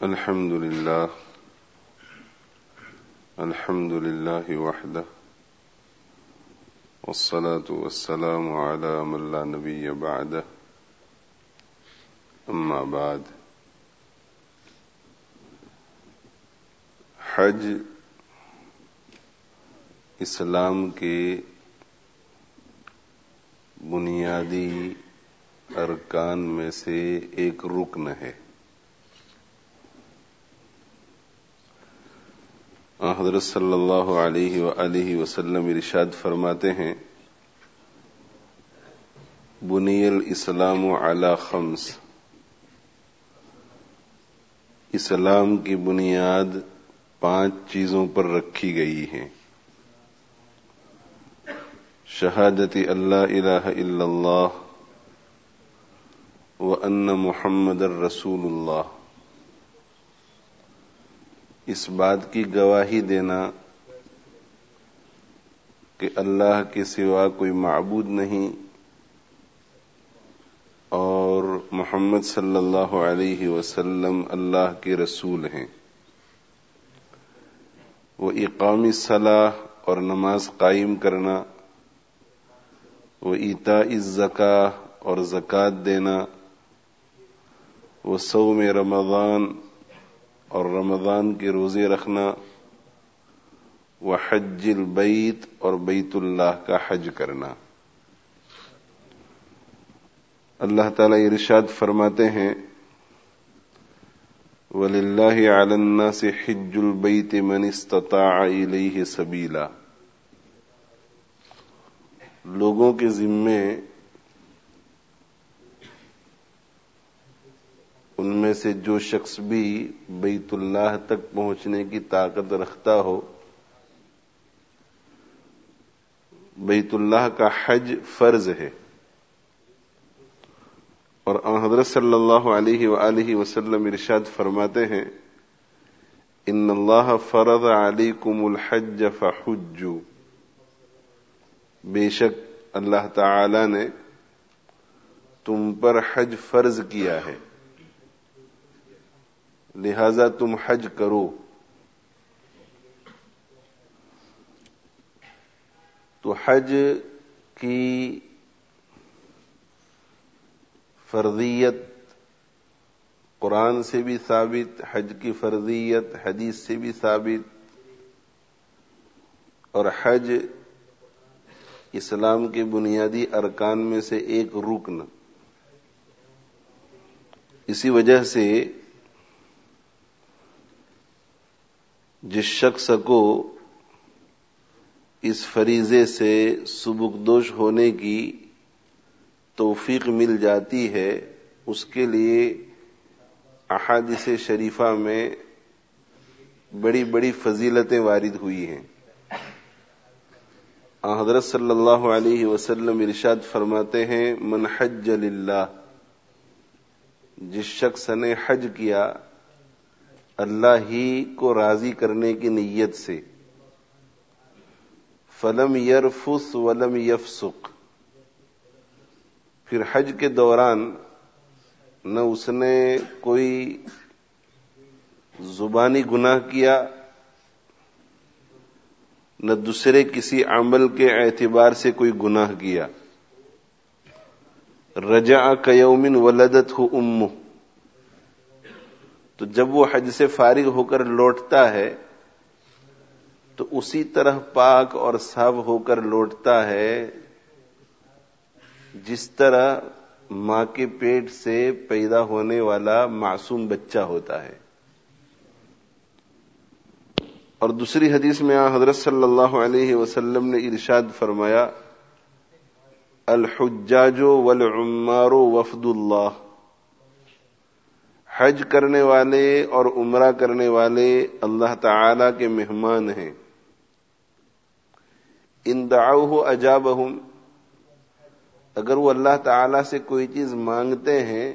الحمد لله وحده والصلاة والسلام على من لا نبي بعده اما بعد حج اسلام کے بنیادی ارکان میں سے ایک رکن ہے۔ حضرت صلی اللہ علیہ وآلہ وسلم ارشاد فرماتے ہیں، بنی الاسلام علی خمس، اسلام کی بنیاد 5 چیزوں پر رکھی گئی ہے۔ شہادت اللہ الہ الا اللہ وان محمد الرسول اللہ، اس بات کی گواہی دینا کہ اللہ کے سوا کوئی معبود نہیں اور محمد صلی اللہ علیہ وسلم اللہ کے رسول ہیں، وہ اقام الصلاۃ اور نماز قائم کرنا، وہ ایتاء الزکاۃ اور زکوٰۃ دینا، وہ صوم رمضان اور رمضان کے روزے رکھنا، وہ حج البیت اور بیت اللہ کا حج کرنا۔ اللہ تعالیٰ ارشاد فرماتے ہیں، وَلِلَّهِ عَلَى النَّاسِ حِجُّ الْبَيْتِ مَنِ اسْتَطَاعَ إِلَيْهِ سَبِيلًا، لوگوں کے ذمے ان میں سے جو شخص بھی بیت اللہ تک پہنچنے کی طاقت رکھتا ہو، بیت اللہ کا حج فرض ہے۔ اور حضرت صلی اللہ علیہ وآلہ وسلم ارشاد فرماتے ہیں، ان اللہ فرض علیکم الحج فحجوا، بے شک اللہ تعالی نے تم پر حج فرض کیا ہے، لہذا تم حج کرو۔ تو حج کی فرضیت قرآن سے بھی ثابت، حج کی فرضیت حدیث سے بھی ثابت، اور حج اسلام کے بنیادی ارکان میں سے ایک رکن۔ اسی وجہ سے جس شخص کو اس فریضے سے سبکدوش ہونے کی توفیق مل جاتی ہے، اس کے لیے احادیث شریفہ میں بڑی بڑی فضیلتیں وارد ہوئی ہیں۔ حضرت صلی اللہ علیہ وسلم ارشاد فرماتے ہیں، من حج للہ، جس شخص نے حج کیا اللہ ہی کو راضی کرنے کی نیت سے، فلم یرفث ولم یفسق، پھر حج کے دوران نہ اس نے کوئی زبانی گناہ کیا، نہ دوسرے کسی عمل کے اعتبار سے کوئی گناہ کیا، رجع کیوم ولدتہ امہ، تو جب وہ حج سے فارغ ہو کر لوٹتا ہے تو اسی طرح پاک اور صاف ہو کر لوٹتا ہے جس طرح ماں کے پیٹ سے پیدا ہونے والا معصوم بچہ ہوتا ہے۔ اور دوسری حدیث میں حضرت صلی اللہ علیہ وسلم نے ارشاد فرمایا، الحجاج والعمار وفد اللہ، حج کرنے والے اور عمرہ کرنے والے اللہ تعالی کے مہمان ہیں، ان دعوہ اجابہم، اگر وہ اللہ تعالی سے کوئی چیز مانگتے ہیں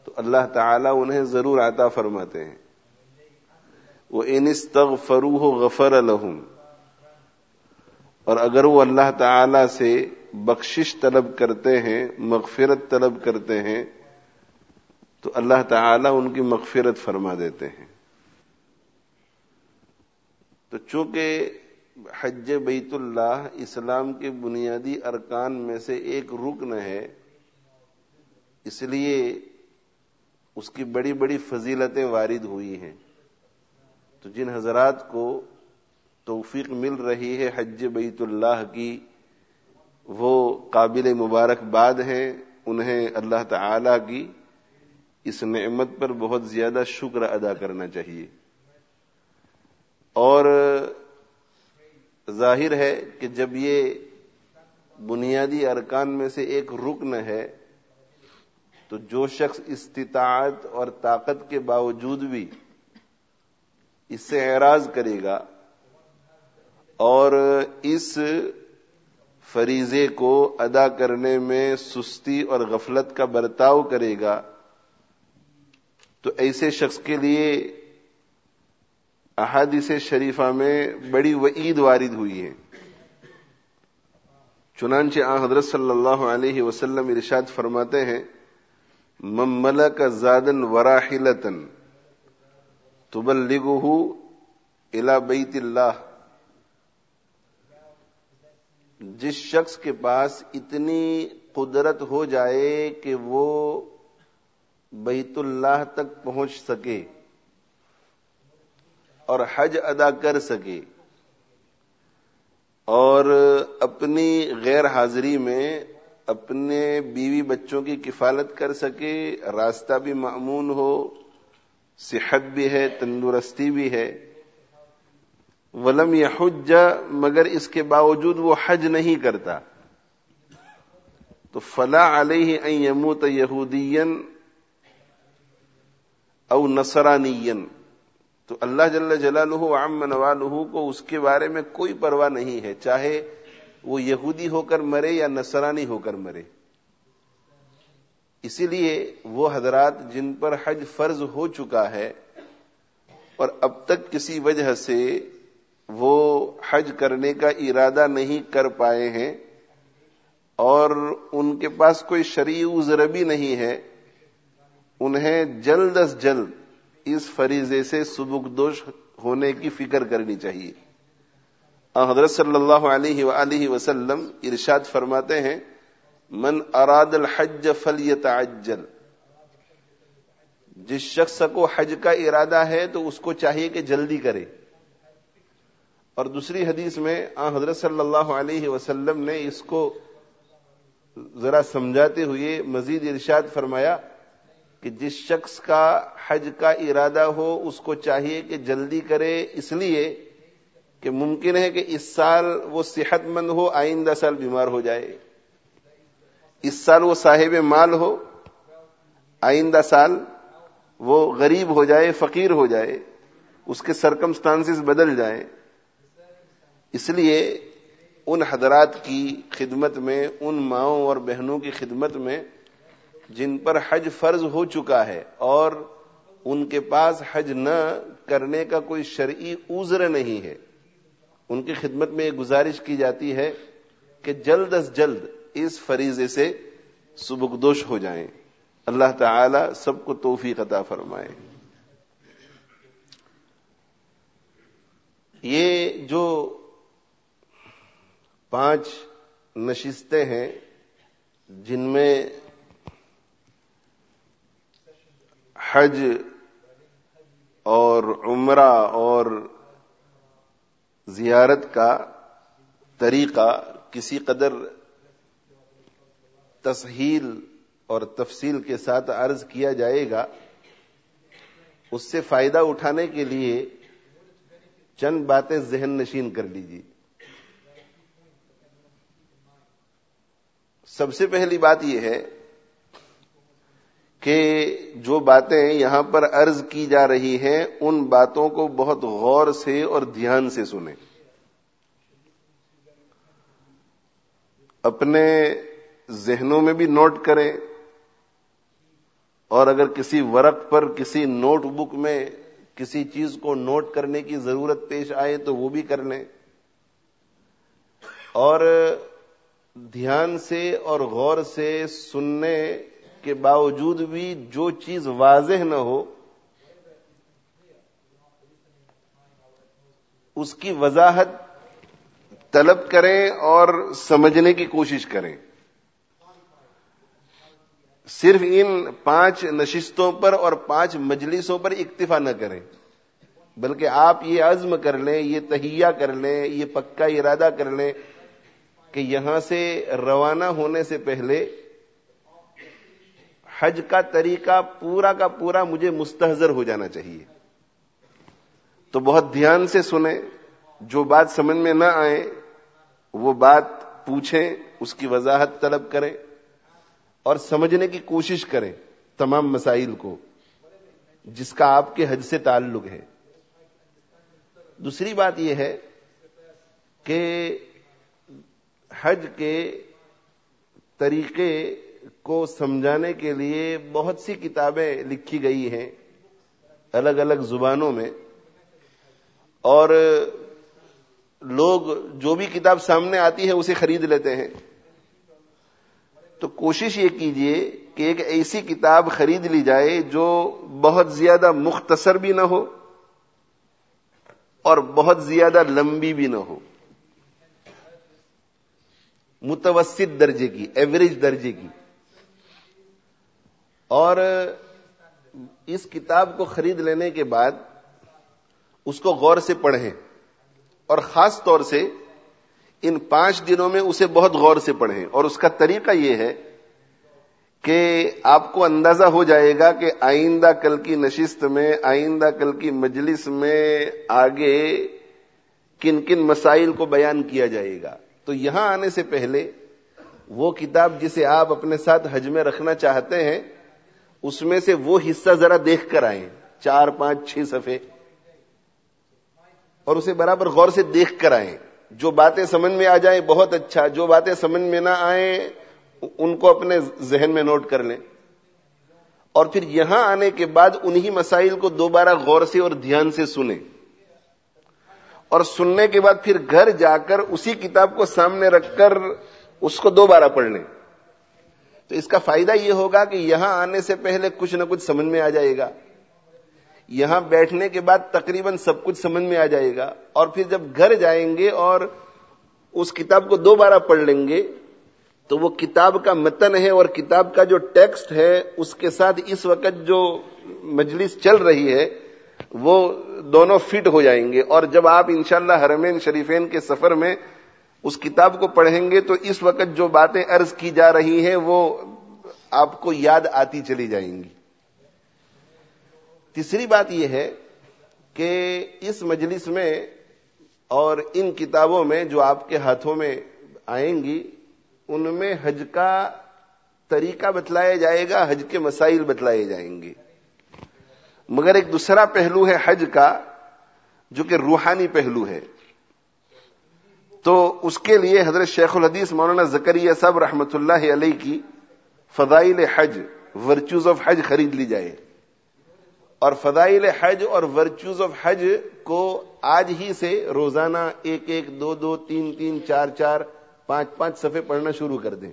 تو اللہ تعالی انہیں ضرور عطا فرماتے ہیں، وَإِنِ اسْتَغْفَرُوهُ غَفَرَ لَهُمْ، اور اگر وہ اللہ تعالی سے بخشش طلب کرتے ہیں، مغفرت طلب کرتے ہیں تو اللہ تعالی ان کی مغفرت فرما دیتے ہیں۔ تو چونکہ حج بیت اللہ اسلام کے بنیادی ارکان میں سے ایک رکن ہے، اس لیے اس کی بڑی بڑی فضیلتیں وارد ہوئی ہیں۔ تو جن حضرات کو توفیق مل رہی ہے حج بیت اللہ کی، وہ قابل مبارکباد ہیں، انہیں اللہ تعالی کی اس نعمت پر بہت زیادہ شکر ادا کرنا چاہیے۔ اور ظاہر ہے کہ جب یہ بنیادی ارکان میں سے ایک رکن ہے تو جو شخص استطاعت اور طاقت کے باوجود بھی اس سے اعراض کرے گا اور اس فریضے کو ادا کرنے میں سستی اور غفلت کا برتاؤ کرے گا، تو ایسے شخص کے لیے احادیث شریفہ میں بڑی وعید وارد ہوئی ہے۔ چنانچہ آن حضرت صلی اللہ علیہ وسلم ارشاد فرماتے ہیں، من ملک زادن وراحلتن تبلغہ الی بیت اللہ، جس شخص کے پاس اتنی قدرت ہو جائے کہ وہ بیت اللہ تک پہنچ سکے اور حج ادا کر سکے اور اپنی غیر حاضری میں اپنے بیوی بچوں کی کفالت کر سکے، راستہ بھی مأمون ہو، صحت بھی ہے، تندرستی بھی ہے، ولم یحج، مگر اس کے باوجود وہ حج نہیں کرتا، تو فلا علیہ ان یموت یہودیا او نصرانیا، تو اللہ جل جلالہ وعم نوالہ کو اس کے بارے میں کوئی پرواہ نہیں ہے، چاہے وہ یہودی ہو کر مرے یا نصرانی ہو کر مرے۔ اسی لیے وہ حضرات جن پر حج فرض ہو چکا ہے اور اب تک کسی وجہ سے وہ حج کرنے کا ارادہ نہیں کر پائے ہیں اور ان کے پاس کوئی شرعی عذر بھی نہیں ہے، انہیں جلد از جلد اس فریضے سے سبکدوش ہونے کی فکر کرنی چاہیے۔ حضرت صلی اللہ علیہ وآلہ وسلم ارشاد فرماتے ہیں، من اراد الحج فلیتعجل، جس شخص کو حج کا ارادہ ہے تو اس کو چاہیے کہ جلدی کرے۔ اور دوسری حدیث میں حضرت صلی اللہ علیہ وسلم نے اس کو ذرا سمجھاتے ہوئے مزید ارشاد فرمایا کہ جس شخص کا حج کا ارادہ ہو اس کو چاہیے کہ جلدی کرے، اس لیے کہ ممکن ہے کہ اس سال وہ صحت مند ہو، آئندہ سال بیمار ہو جائے، اس سال وہ صاحب مال ہو، آئندہ سال وہ غریب ہو جائے، فقیر ہو جائے، اس کے سرکمسٹانسز بدل جائیں۔ اس لیے ان حضرات کی خدمت میں، ان ماؤں اور بہنوں کی خدمت میں جن پر حج فرض ہو چکا ہے اور ان کے پاس حج نہ کرنے کا کوئی شرعی عذر نہیں ہے، ان کی خدمت میں یہ گزارش کی جاتی ہے کہ جلد از جلد اس فریضے سے سبکدوش ہو جائیں۔ اللہ تعالی سب کو توفیق عطا فرمائے۔ یہ جو 5 نشستیں ہیں جن میں حج اور عمرہ اور زیارت کا طریقہ کسی قدر تسہیل اور تفصیل کے ساتھ عرض کیا جائے گا، اس سے فائدہ اٹھانے کے لیے چند باتیں ذہن نشین کر لیجیے۔ سب سے پہلی بات یہ ہے کہ جو باتیں یہاں پر عرض کی جا رہی ہیں ان باتوں کو بہت غور سے اور دھیان سے سنیں، اپنے ذہنوں میں بھی نوٹ کریں، اور اگر کسی ورق پر، کسی نوٹ بک میں کسی چیز کو نوٹ کرنے کی ضرورت پیش آئے تو وہ بھی کر لیں، اور دھیان سے اور غور سے سننے کے باوجود بھی جو چیز واضح نہ ہو اس کی وضاحت طلب کریں اور سمجھنے کی کوشش کریں. صرف ان 5 نشستوں پر اور 5 مجلسوں پر اکتفا نہ کریں، بلکہ آپ یہ عزم کر لیں، یہ تہیہ کر لیں، یہ پکا ارادہ کر لیں کہ یہاں سے روانہ ہونے سے پہلے حج کا طریقہ پورا کا پورا مجھے مستحضر ہو جانا چاہیے. تو بہت دھیان سے سنیں، جو بات سمجھ میں نہ آئے وہ بات پوچھیں، اس کی وضاحت طلب کریں اور سمجھنے کی کوشش کریں تمام مسائل کو جس کا آپ کے حج سے تعلق ہے. دوسری بات یہ ہے کہ حج کے طریقے کو سمجھانے کے لیے بہت سی کتابیں لکھی گئی ہیں الگ الگ زبانوں میں، اور لوگ جو بھی کتاب سامنے آتی ہے اسے خرید لیتے ہیں. تو کوشش یہ کیجئے کہ ایک ایسی کتاب خرید لی جائے جو بہت زیادہ مختصر بھی نہ ہو اور بہت زیادہ لمبی بھی نہ ہو، متوسط درجے کی، ایوریج درجے کی. اور اس کتاب کو خرید لینے کے بعد اس کو غور سے پڑھیں، اور خاص طور سے ان 5 دنوں میں اسے بہت غور سے پڑھیں. اور اس کا طریقہ یہ ہے کہ آپ کو اندازہ ہو جائے گا کہ آئندہ کل کی نشست میں، آئندہ کل کی مجلس میں آگے کن کن مسائل کو بیان کیا جائے گا. تو یہاں آنے سے پہلے وہ کتاب جسے آپ اپنے ساتھ حج میں رکھنا چاہتے ہیں اس میں سے وہ حصہ ذرا دیکھ کر آئیں، 4 5 6 صفحے، اور اسے برابر غور سے دیکھ کر آئیں. جو باتیں سمجھ میں آ جائیں بہت اچھا، جو باتیں سمجھ میں نہ آئیں ان کو اپنے ذہن میں نوٹ کر لیں، اور پھر یہاں آنے کے بعد انہی مسائل کو دوبارہ غور سے اور دھیان سے سنیں، اور سننے کے بعد پھر گھر جا کر اسی کتاب کو سامنے رکھ کر اس کو دوبارہ پڑھ لیں. تو اس کا فائدہ یہ ہوگا کہ یہاں آنے سے پہلے کچھ نہ کچھ سمجھ میں آ جائے گا، یہاں بیٹھنے کے بعد تقریباً سب کچھ سمجھ میں آ جائے گا، اور پھر جب گھر جائیں گے اور اس کتاب کو دوبارہ پڑھ لیں گے تو وہ کتاب کا متن ہے اور کتاب کا جو ٹیکسٹ ہے اس کے ساتھ اس وقت جو مجلس چل رہی ہے وہ دونوں فٹ ہو جائیں گے. اور جب آپ انشاءاللہ حرمین شریفین کے سفر میں اس کتاب کو پڑھیں گے تو اس وقت جو باتیں عرض کی جا رہی ہیں وہ آپ کو یاد آتی چلی جائیں گی. تیسری بات یہ ہے کہ اس مجلس میں اور ان کتابوں میں جو آپ کے ہاتھوں میں آئیں گی ان میں حج کا طریقہ بتلایا جائے گا، حج کے مسائل بتلائے جائیں گے. مگر ایک دوسرا پہلو ہے حج کا جو کہ روحانی پہلو ہے. تو اس کے لیے حضرت شیخ الحدیث مولانا زکریا صاحب رحمۃ اللہ علیہ کی فضائل حج، ورچوز آف حج خرید لی جائے، اور فضائل حج اور ورچوز آف حج کو آج ہی سے روزانہ 1 1 2 2 3 3 4 4 5 5 صفحے پڑھنا شروع کر دیں،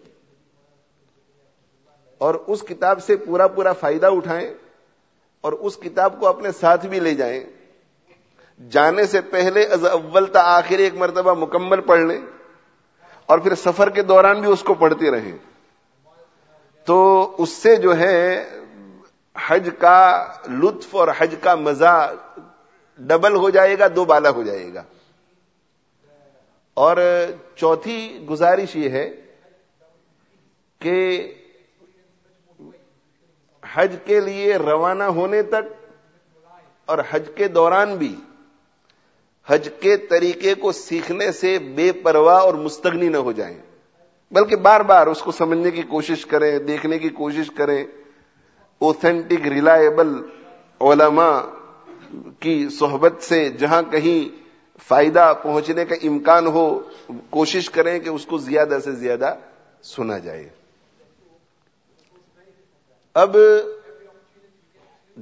اور اس کتاب سے پورا فائدہ اٹھائیں، اور اس کتاب کو اپنے ساتھ بھی لے جائیں. جانے سے پہلے از اول تا آخر ایک مرتبہ مکمل پڑھ لیں، اور پھر سفر کے دوران بھی اس کو پڑھتے رہیں. تو اس سے جو ہے حج کا لطف اور حج کا مزہ ڈبل ہو جائے گا، 2 بالا ہو جائے گا. اور چوتھی گزارش یہ ہے کہ حج کے لیے روانہ ہونے تک اور حج کے دوران بھی حج کے طریقے کو سیکھنے سے بے پرواہ اور مستغنی نہ ہو جائیں، بلکہ بار بار اس کو سمجھنے کی کوشش کریں، دیکھنے کی کوشش کریں. اوتھینٹک ریلائبل علماء کی صحبت سے جہاں کہیں فائدہ پہنچنے کا امکان ہو کوشش کریں کہ اس کو زیادہ سے زیادہ سنا جائے. اب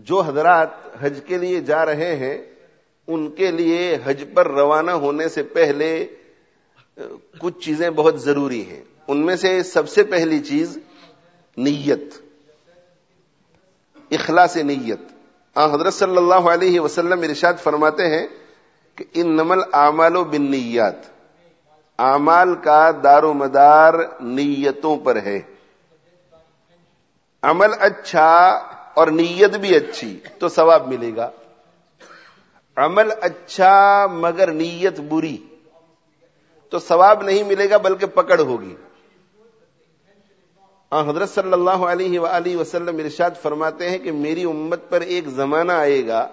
جو حضرات حج کے لیے جا رہے ہیں ان کے لیے حج پر روانہ ہونے سے پہلے کچھ چیزیں بہت ضروری ہیں. ان میں سے سب سے پہلی چیز نیت. اخلاص نیت. حضرت صلی اللہ علیہ وسلم ارشاد فرماتے ہیں کہ انما الاعمال بالنیات، اعمال کا دار و مدار نیتوں پر ہے. عمل اچھا اور نیت بھی اچھی تو ثواب ملے گا. عمل اچھا مگر نیت بری تو ثواب نہیں ملے گا بلکہ پکڑ ہوگی. حضرت صلی اللہ علیہ وآلہ وسلم ارشاد فرماتے ہیں کہ میری امت پر ایک زمانہ آئے گا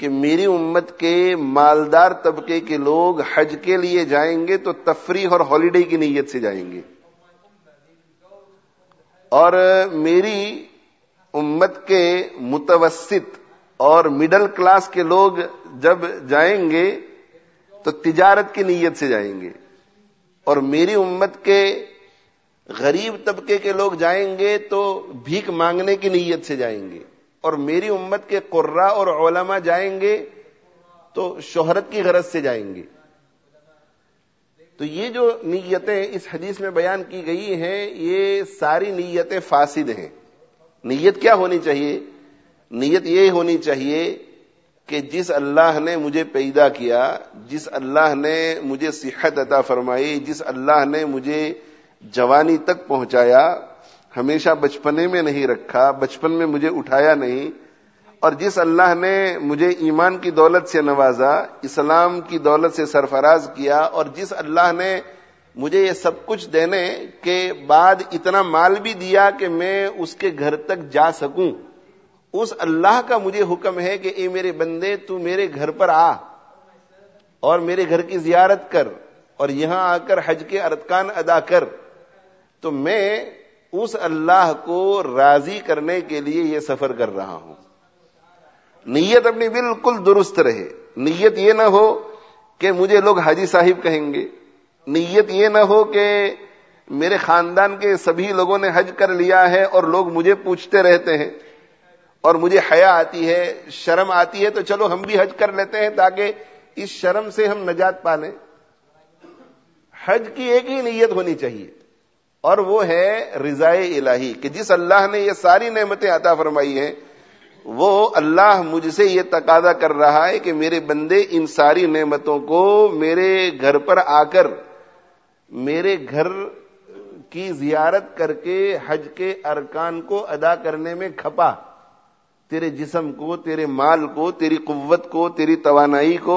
کہ میری امت کے مالدار طبقے کے لوگ حج کے لیے جائیں گے تو تفریح اور ہالیڈے کی نیت سے جائیں گے، اور میری امت کے متوسط اور مڈل کلاس کے لوگ جب جائیں گے تو تجارت کی نیت سے جائیں گے، اور میری امت کے غریب طبقے کے لوگ جائیں گے تو بھیک مانگنے کی نیت سے جائیں گے، اور میری امت کے قراء اور علماء جائیں گے تو شہرت کی غرض سے جائیں گے. تو یہ جو نیتیں اس حدیث میں بیان کی گئی ہیں یہ ساری نیتیں فاسد ہیں. نیت کیا ہونی چاہیے؟ نیت یہ ہونی چاہیے کہ جس اللہ نے مجھے پیدا کیا، جس اللہ نے مجھے صحت عطا فرمائی، جس اللہ نے مجھے جوانی تک پہنچایا، ہمیشہ بچپنے میں نہیں رکھا، بچپن میں مجھے اٹھایا نہیں، اور جس اللہ نے مجھے ایمان کی دولت سے نوازا، اسلام کی دولت سے سرفراز کیا، اور جس اللہ نے مجھے یہ سب کچھ دینے کے بعد اتنا مال بھی دیا کہ میں اس کے گھر تک جا سکوں، اس اللہ کا مجھے حکم ہے کہ اے میرے بندے تو میرے گھر پر آ اور میرے گھر کی زیارت کر اور یہاں آ کر حج کے ارکان ادا کر. تو میں اس اللہ کو راضی کرنے کے لیے یہ سفر کر رہا ہوں. نیت اپنی بالکل درست رہے. نیت یہ نہ ہو کہ مجھے لوگ حاجی صاحب کہیں گے، نیت یہ نہ ہو کہ میرے خاندان کے سبھی لوگوں نے حج کر لیا ہے اور لوگ مجھے پوچھتے رہتے ہیں اور مجھے حیا آتی ہے، شرم آتی ہے، تو چلو ہم بھی حج کر لیتے ہیں تاکہ اس شرم سے ہم نجات پالیں. حج کی ایک ہی نیت ہونی چاہیے اور وہ ہے رضائے الہی، کہ جس اللہ نے یہ ساری نعمتیں عطا فرمائی ہیں وہ اللہ مجھ سے یہ تقاضا کر رہا ہے کہ میرے بندے ان ساری نعمتوں کو میرے گھر پر آ کر میرے گھر کی زیارت کر کے حج کے ارکان کو ادا کرنے میں کھپا. تیرے جسم کو، تیرے مال کو، تیری قوت کو، تیری توانائی کو،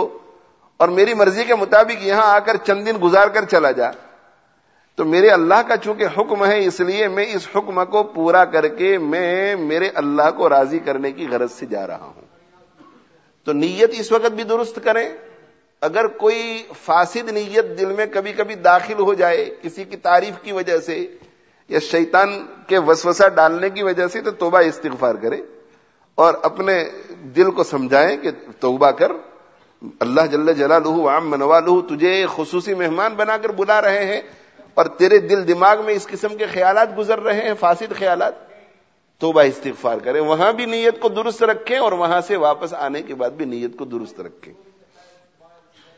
اور میری مرضی کے مطابق یہاں آ کر چند دن گزار کر چلا جا. تو میرے اللہ کا چونکہ حکم ہے اس لیے میں اس حکم کو پورا کر کے میں میرے اللہ کو راضی کرنے کی غرض سے جا رہا ہوں. تو نیت اس وقت بھی درست کریں. اگر کوئی فاسد نیت دل میں کبھی کبھی داخل ہو جائے کسی کی تعریف کی وجہ سے یا شیطان کے وسوسہ ڈالنے کی وجہ سے، تو توبہ استغفار کرے اور اپنے دل کو سمجھائیں کہ توبہ کر. اللہ جل جلالہ وعم نوالہ تجھے خصوصی مہمان بنا کر بلا رہے ہیں اور تیرے دل دماغ میں اس قسم کے خیالات گزر رہے ہیں، فاسد خیالات. توبہ استغفار کریں، وہاں بھی نیت کو درست رکھیں اور وہاں سے واپس آنے کے بعد بھی نیت کو درست رکھیں.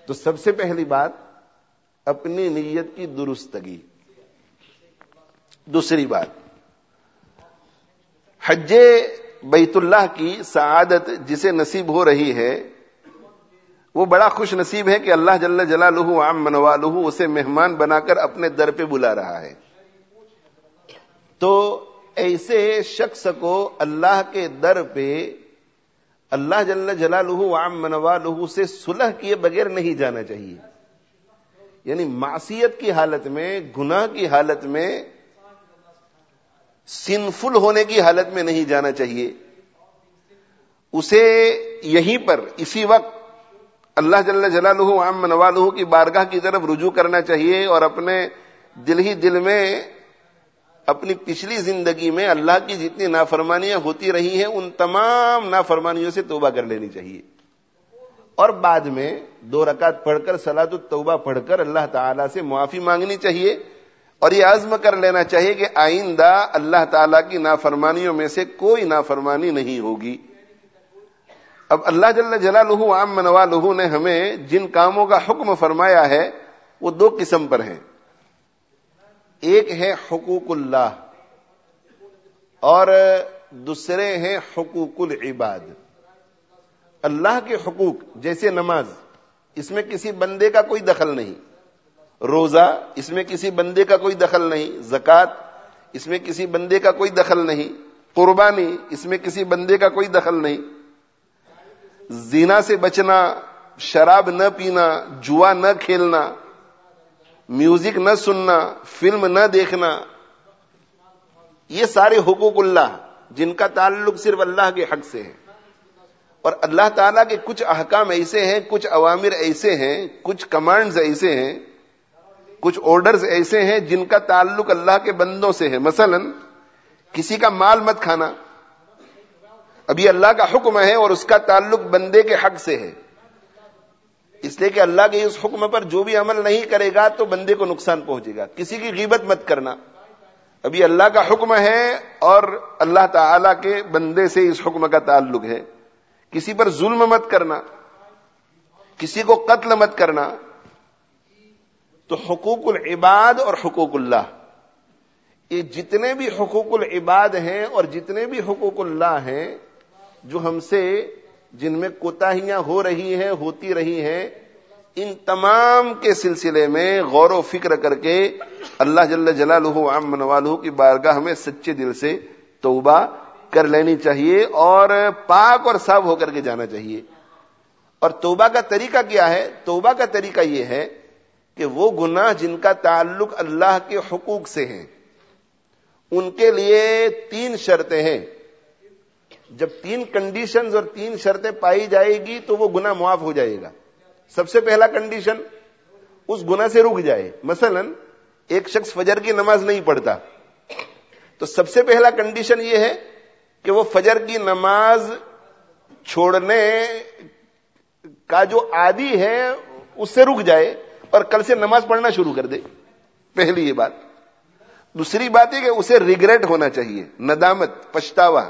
تو سب سے پہلی بات اپنی نیت کی درستگی. دوسری بات، حج بیت اللہ کی سعادت جسے نصیب ہو رہی ہے وہ بڑا خوش نصیب ہے کہ اللہ جل جلالہ وعم نوالہ اسے مہمان بنا کر اپنے در پہ بلا رہا ہے. تو ایسے شخص کو اللہ کے در پہ اللہ جل جلالہ وعم نوالہ سے صلح کیے بغیر نہیں جانا چاہیے. یعنی معصیت کی حالت میں، گناہ کی حالت میں، سنفل ہونے کی حالت میں نہیں جانا چاہیے. اسے یہیں پر اسی وقت اللہ جل جلالہ وعم نوالہ کی بارگاہ کی طرف رجوع کرنا چاہیے اور اپنے دل ہی دل میں اپنی پچھلی زندگی میں اللہ کی جتنی نافرمانیاں ہوتی رہی ہیں ان تمام نافرمانیوں سے توبہ کر لینی چاہیے، اور بعد میں 2 رکعت پڑھ کر صلاۃ التوبہ پڑھ کر اللہ تعالیٰ سے معافی مانگنی چاہیے اور یہ عزم کر لینا چاہیے کہ آئندہ اللہ تعالیٰ کی نافرمانیوں میں سے کوئی نافرمانی نہیں ہوگی. اب اللہ جل جلالہ وعم نوالہ نے ہمیں جن کاموں کا حکم فرمایا ہے وہ 2 قسم پر ہیں. ایک ہے حقوق اللہ اور دوسرے ہیں حقوق العباد. اللہ کے حقوق جیسے نماز، اس میں کسی بندے کا کوئی دخل نہیں. روزہ، اس میں کسی بندے کا کوئی دخل نہیں. زکوٰۃ، اس میں کسی بندے کا کوئی دخل نہیں. قربانی، اس میں کسی بندے کا کوئی دخل نہیں. زنا سے بچنا، شراب نہ پینا، جوا نہ کھیلنا، میوزک نہ سننا، فلم نہ دیکھنا، یہ سارے حقوق اللہ جن کا تعلق صرف اللہ کے حق سے ہے. اور اللہ تعالیٰ کے کچھ احکام ایسے ہیں، کچھ اوامر ایسے ہیں، کچھ کمانڈز ایسے ہیں، کچھ آرڈرز ایسے ہیں جن کا تعلق اللہ کے بندوں سے ہے. مثلا کسی کا مال مت کھانا، ابھی اللہ کا حکم ہے اور اس کا تعلق بندے کے حق سے ہے، اس لیے کہ اللہ کے اس حکم پر جو بھی عمل نہیں کرے گا تو بندے کو نقصان پہنچے گا. کسی کی غیبت مت کرنا، ابھی اللہ کا حکم ہے اور اللہ تعالی کے بندے سے اس حکم کا تعلق ہے. کسی پر ظلم مت کرنا، کسی کو قتل مت کرنا. تو حقوق العباد اور حقوق اللہ، یہ جتنے بھی حقوق العباد ہیں اور جتنے بھی حقوق اللہ ہیں جو ہم سے جن میں کوتاہیاں ہو رہی ہیں، ہوتی رہی ہیں، ان تمام کے سلسلے میں غور و فکر کر کے اللہ جل جلالہ عم نوالہ کی بارگاہ میں سچے دل سے توبہ کر لینی چاہیے اور پاک اور صاف ہو کر کے جانا چاہیے. اور توبہ کا طریقہ کیا ہے؟ توبہ کا طریقہ یہ ہے کہ وہ گناہ جن کا تعلق اللہ کے حقوق سے ہیں ان کے لیے 3 شرطیں ہیں. جب 3 کنڈیشنز اور 3 شرطیں پائی جائے گی تو وہ گناہ معاف ہو جائے گا. سب سے پہلا کنڈیشن، اس گناہ سے رک جائے. مثلا ایک شخص فجر کی نماز نہیں پڑھتا تو سب سے پہلا کنڈیشن یہ ہے کہ وہ فجر کی نماز چھوڑنے کا جو عادی ہے اس سے رک جائے اور کل سے نماز پڑھنا شروع کر دے. پہلی یہ بات. دوسری بات ہے کہ اسے ریگریٹ ہونا چاہیے، ندامت، پچھتاوا،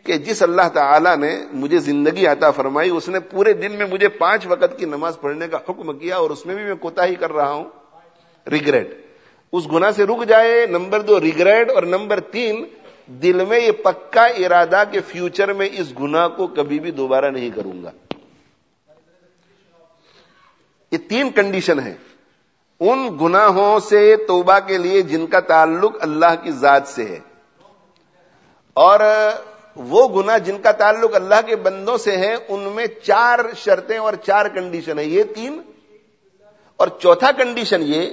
کہ جس اللہ تعالیٰ نے مجھے زندگی عطا فرمائی اس نے پورے دن میں مجھے 5 وقت کی نماز پڑھنے کا حکم کیا اور اس میں بھی میں کوتاہی کر رہا ہوں. ریگریٹ، اس گناہ سے رک جائے. Number 2 regret. اور نمبر 3 دل میں یہ پکا ارادہ کہ فیوچر میں اس گناہ کو کبھی بھی دوبارہ نہیں کروں گا. یہ 3 کنڈیشن ہیں ان گناہوں سے توبہ کے لیے جن کا تعلق اللہ کی ذات سے ہے. اور وہ گناہ جن کا تعلق اللہ کے بندوں سے ہے ان میں 4 شرطیں اور 4 کنڈیشن ہیں. یہ 3. اور چوتھا کنڈیشن یہ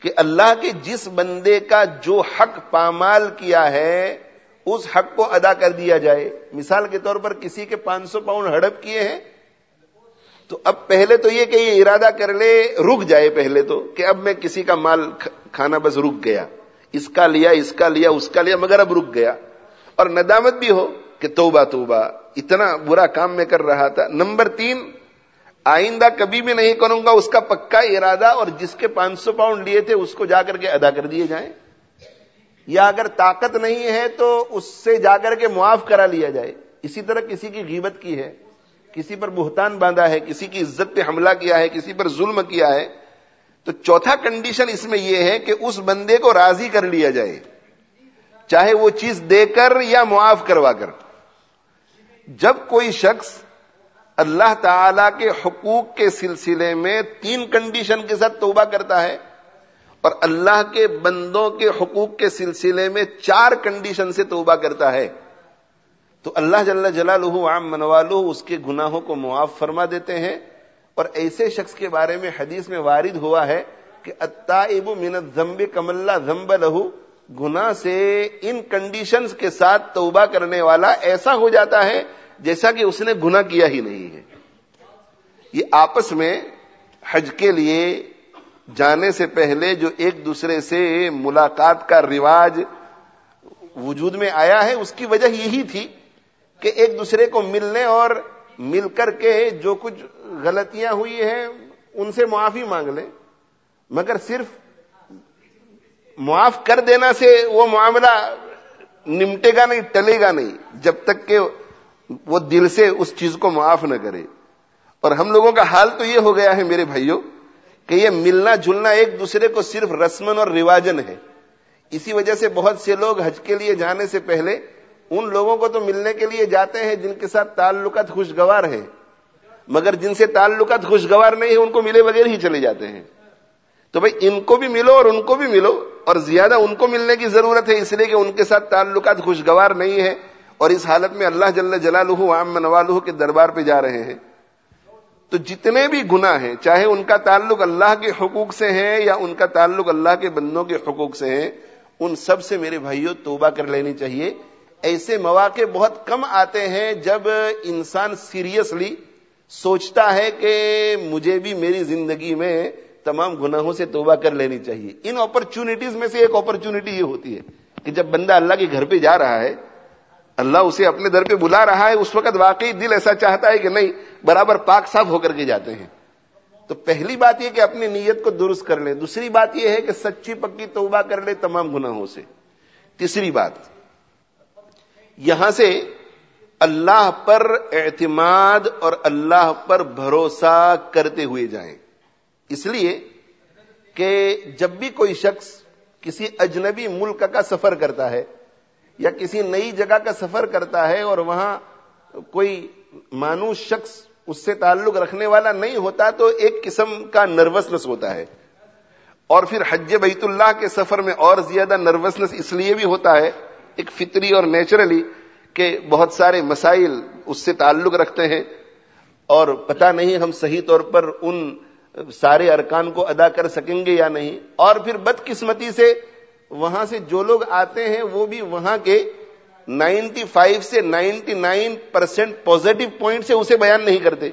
کہ اللہ کے جس بندے کا جو حق پامال کیا ہے اس حق کو ادا کر دیا جائے. مثال کے طور پر کسی کے 500 پاؤنڈ ہڑپ کیے ہیں تو اب پہلے تو یہ کہ یہ ارادہ کر لے، رک جائے پہلے تو کہ اب میں کسی کا مال کھانا بس رک گیا، اس کا لیا، اس کا لیا، اس کا لیا، مگر اب رک گیا. اور ندامت بھی ہو کہ توبہ توبہ، اتنا برا کام میں کر رہا تھا. نمبر 3 آئندہ کبھی بھی نہیں کروں گا، اس کا پکا ارادہ، اور جس کے 500 پاؤنڈ لیے تھے اس کو جا کر کے ادا کر دیے جائیں. یا اگر طاقت نہیں ہے تو اس سے جا کر کے معاف کرا لیا جائے. اسی طرح کسی کی غیبت کی ہے، کسی پر بہتان باندھا ہے، کسی کی عزت پہ حملہ کیا ہے، کسی پر ظلم کیا ہے، تو چوتھا کنڈیشن اس میں یہ ہے کہ اس بندے کو راضی کر لیا جائے، چاہے وہ چیز دے کر یا معاف کروا کر. جب کوئی شخص اللہ تعالی کے حقوق کے سلسلے میں 3 کنڈیشن کے ساتھ توبہ کرتا ہے اور اللہ کے بندوں کے حقوق کے سلسلے میں 4 کنڈیشن سے توبہ کرتا ہے تو اللہ جل جلالہ عم نوالہ اس کے گناہوں کو معاف فرما دیتے ہیں. اور ایسے شخص کے بارے میں حدیث میں وارد ہوا ہے کہ التائب من الذنب کمن لا ذنب لہ، گناہ سے ان کنڈیشنز کے ساتھ توبہ کرنے والا ایسا ہو جاتا ہے جیسا کہ اس نے گناہ کیا ہی نہیں ہے. یہ آپس میں حج کے لیے جانے سے پہلے جو ایک دوسرے سے ملاقات کا رواج وجود میں آیا ہے اس کی وجہ یہی تھی کہ ایک دوسرے کو ملنے اور مل کر کے جو کچھ غلطیاں ہوئی ہیں ان سے معافی مانگ لیں. مگر صرف معاف کر دینا سے وہ معاملہ نمٹے گا نہیں، ٹلے گا نہیں جب تک کہ وہ دل سے اس چیز کو معاف نہ کرے. اور ہم لوگوں کا حال تو یہ ہو گیا ہے میرے بھائیوں کہ یہ ملنا جلنا ایک دوسرے کو صرف رسمن اور رواجن ہے. اسی وجہ سے بہت سے لوگ حج کے لیے جانے سے پہلے ان لوگوں کو تو ملنے کے لیے جاتے ہیں جن کے ساتھ تعلقات خوشگوار ہیں، مگر جن سے تعلقات خوشگوار نہیں ہیں ان کو ملے بغیر ہی چلے جاتے ہیں. تو بھئی ان کو بھی ملو اور ان کو بھی ملو، اور زیادہ ان کو ملنے کی ضرورت ہے اس لیے کہ ان کے ساتھ تعلقات خوشگوار نہیں ہے، اور اس حالت میں اللہ جل جلالہ وعم نوالہ کے دربار پہ جا رہے ہیں. تو جتنے بھی گناہ ہیں، چاہے ان کا تعلق اللہ کے حقوق سے ہے یا ان کا تعلق اللہ کے بندوں کے حقوق سے ہے، ان سب سے میرے بھائیوں توبہ کر لینی چاہیے. ایسے مواقع بہت کم آتے ہیں جب انسان سیریسلی سوچتا ہے کہ مجھے بھی میری زندگی میں تمام گناہوں سے توبہ کر لینی چاہیے. ان اپرچونٹیز میں سے ایک اپرچونٹی یہ ہوتی ہے کہ جب بندہ اللہ کے گھر پہ جا رہا ہے، اللہ اسے اپنے در پہ بلا رہا ہے، اس وقت واقعی دل ایسا چاہتا ہے کہ نہیں، برابر پاک صاف ہو کر کے جاتے ہیں. تو پہلی بات یہ کہ اپنی نیت کو درست کر لیں. دوسری بات یہ ہے کہ سچی پکی توبہ کر لے تمام گناہوں سے. تیسری بات، یہاں سے اللہ پر اعتماد اور اللہ پر بھروسہ کرتے ہوئے جائیں. اس لیے کہ جب بھی کوئی شخص کسی اجنبی ملک کا سفر کرتا ہے یا کسی نئی جگہ کا سفر کرتا ہے اور وہاں کوئی مانوس شخص اس سے تعلق رکھنے والا نہیں ہوتا تو ایک قسم کا نروسنس ہوتا ہے. اور پھر حج بیت اللہ کے سفر میں اور زیادہ نروسنس اس لیے بھی ہوتا ہے، ایک فطری اور نیچرلی، کہ بہت سارے مسائل اس سے تعلق رکھتے ہیں اور پتہ نہیں ہم صحیح طور پر ان سارے ارکان کو ادا کر سکیں گے یا نہیں. اور پھر بدقسمتی سے وہاں سے جو لوگ آتے ہیں وہ بھی وہاں کے 95 سے 99% پازیٹو پوائنٹ سے اسے بیان نہیں کرتے،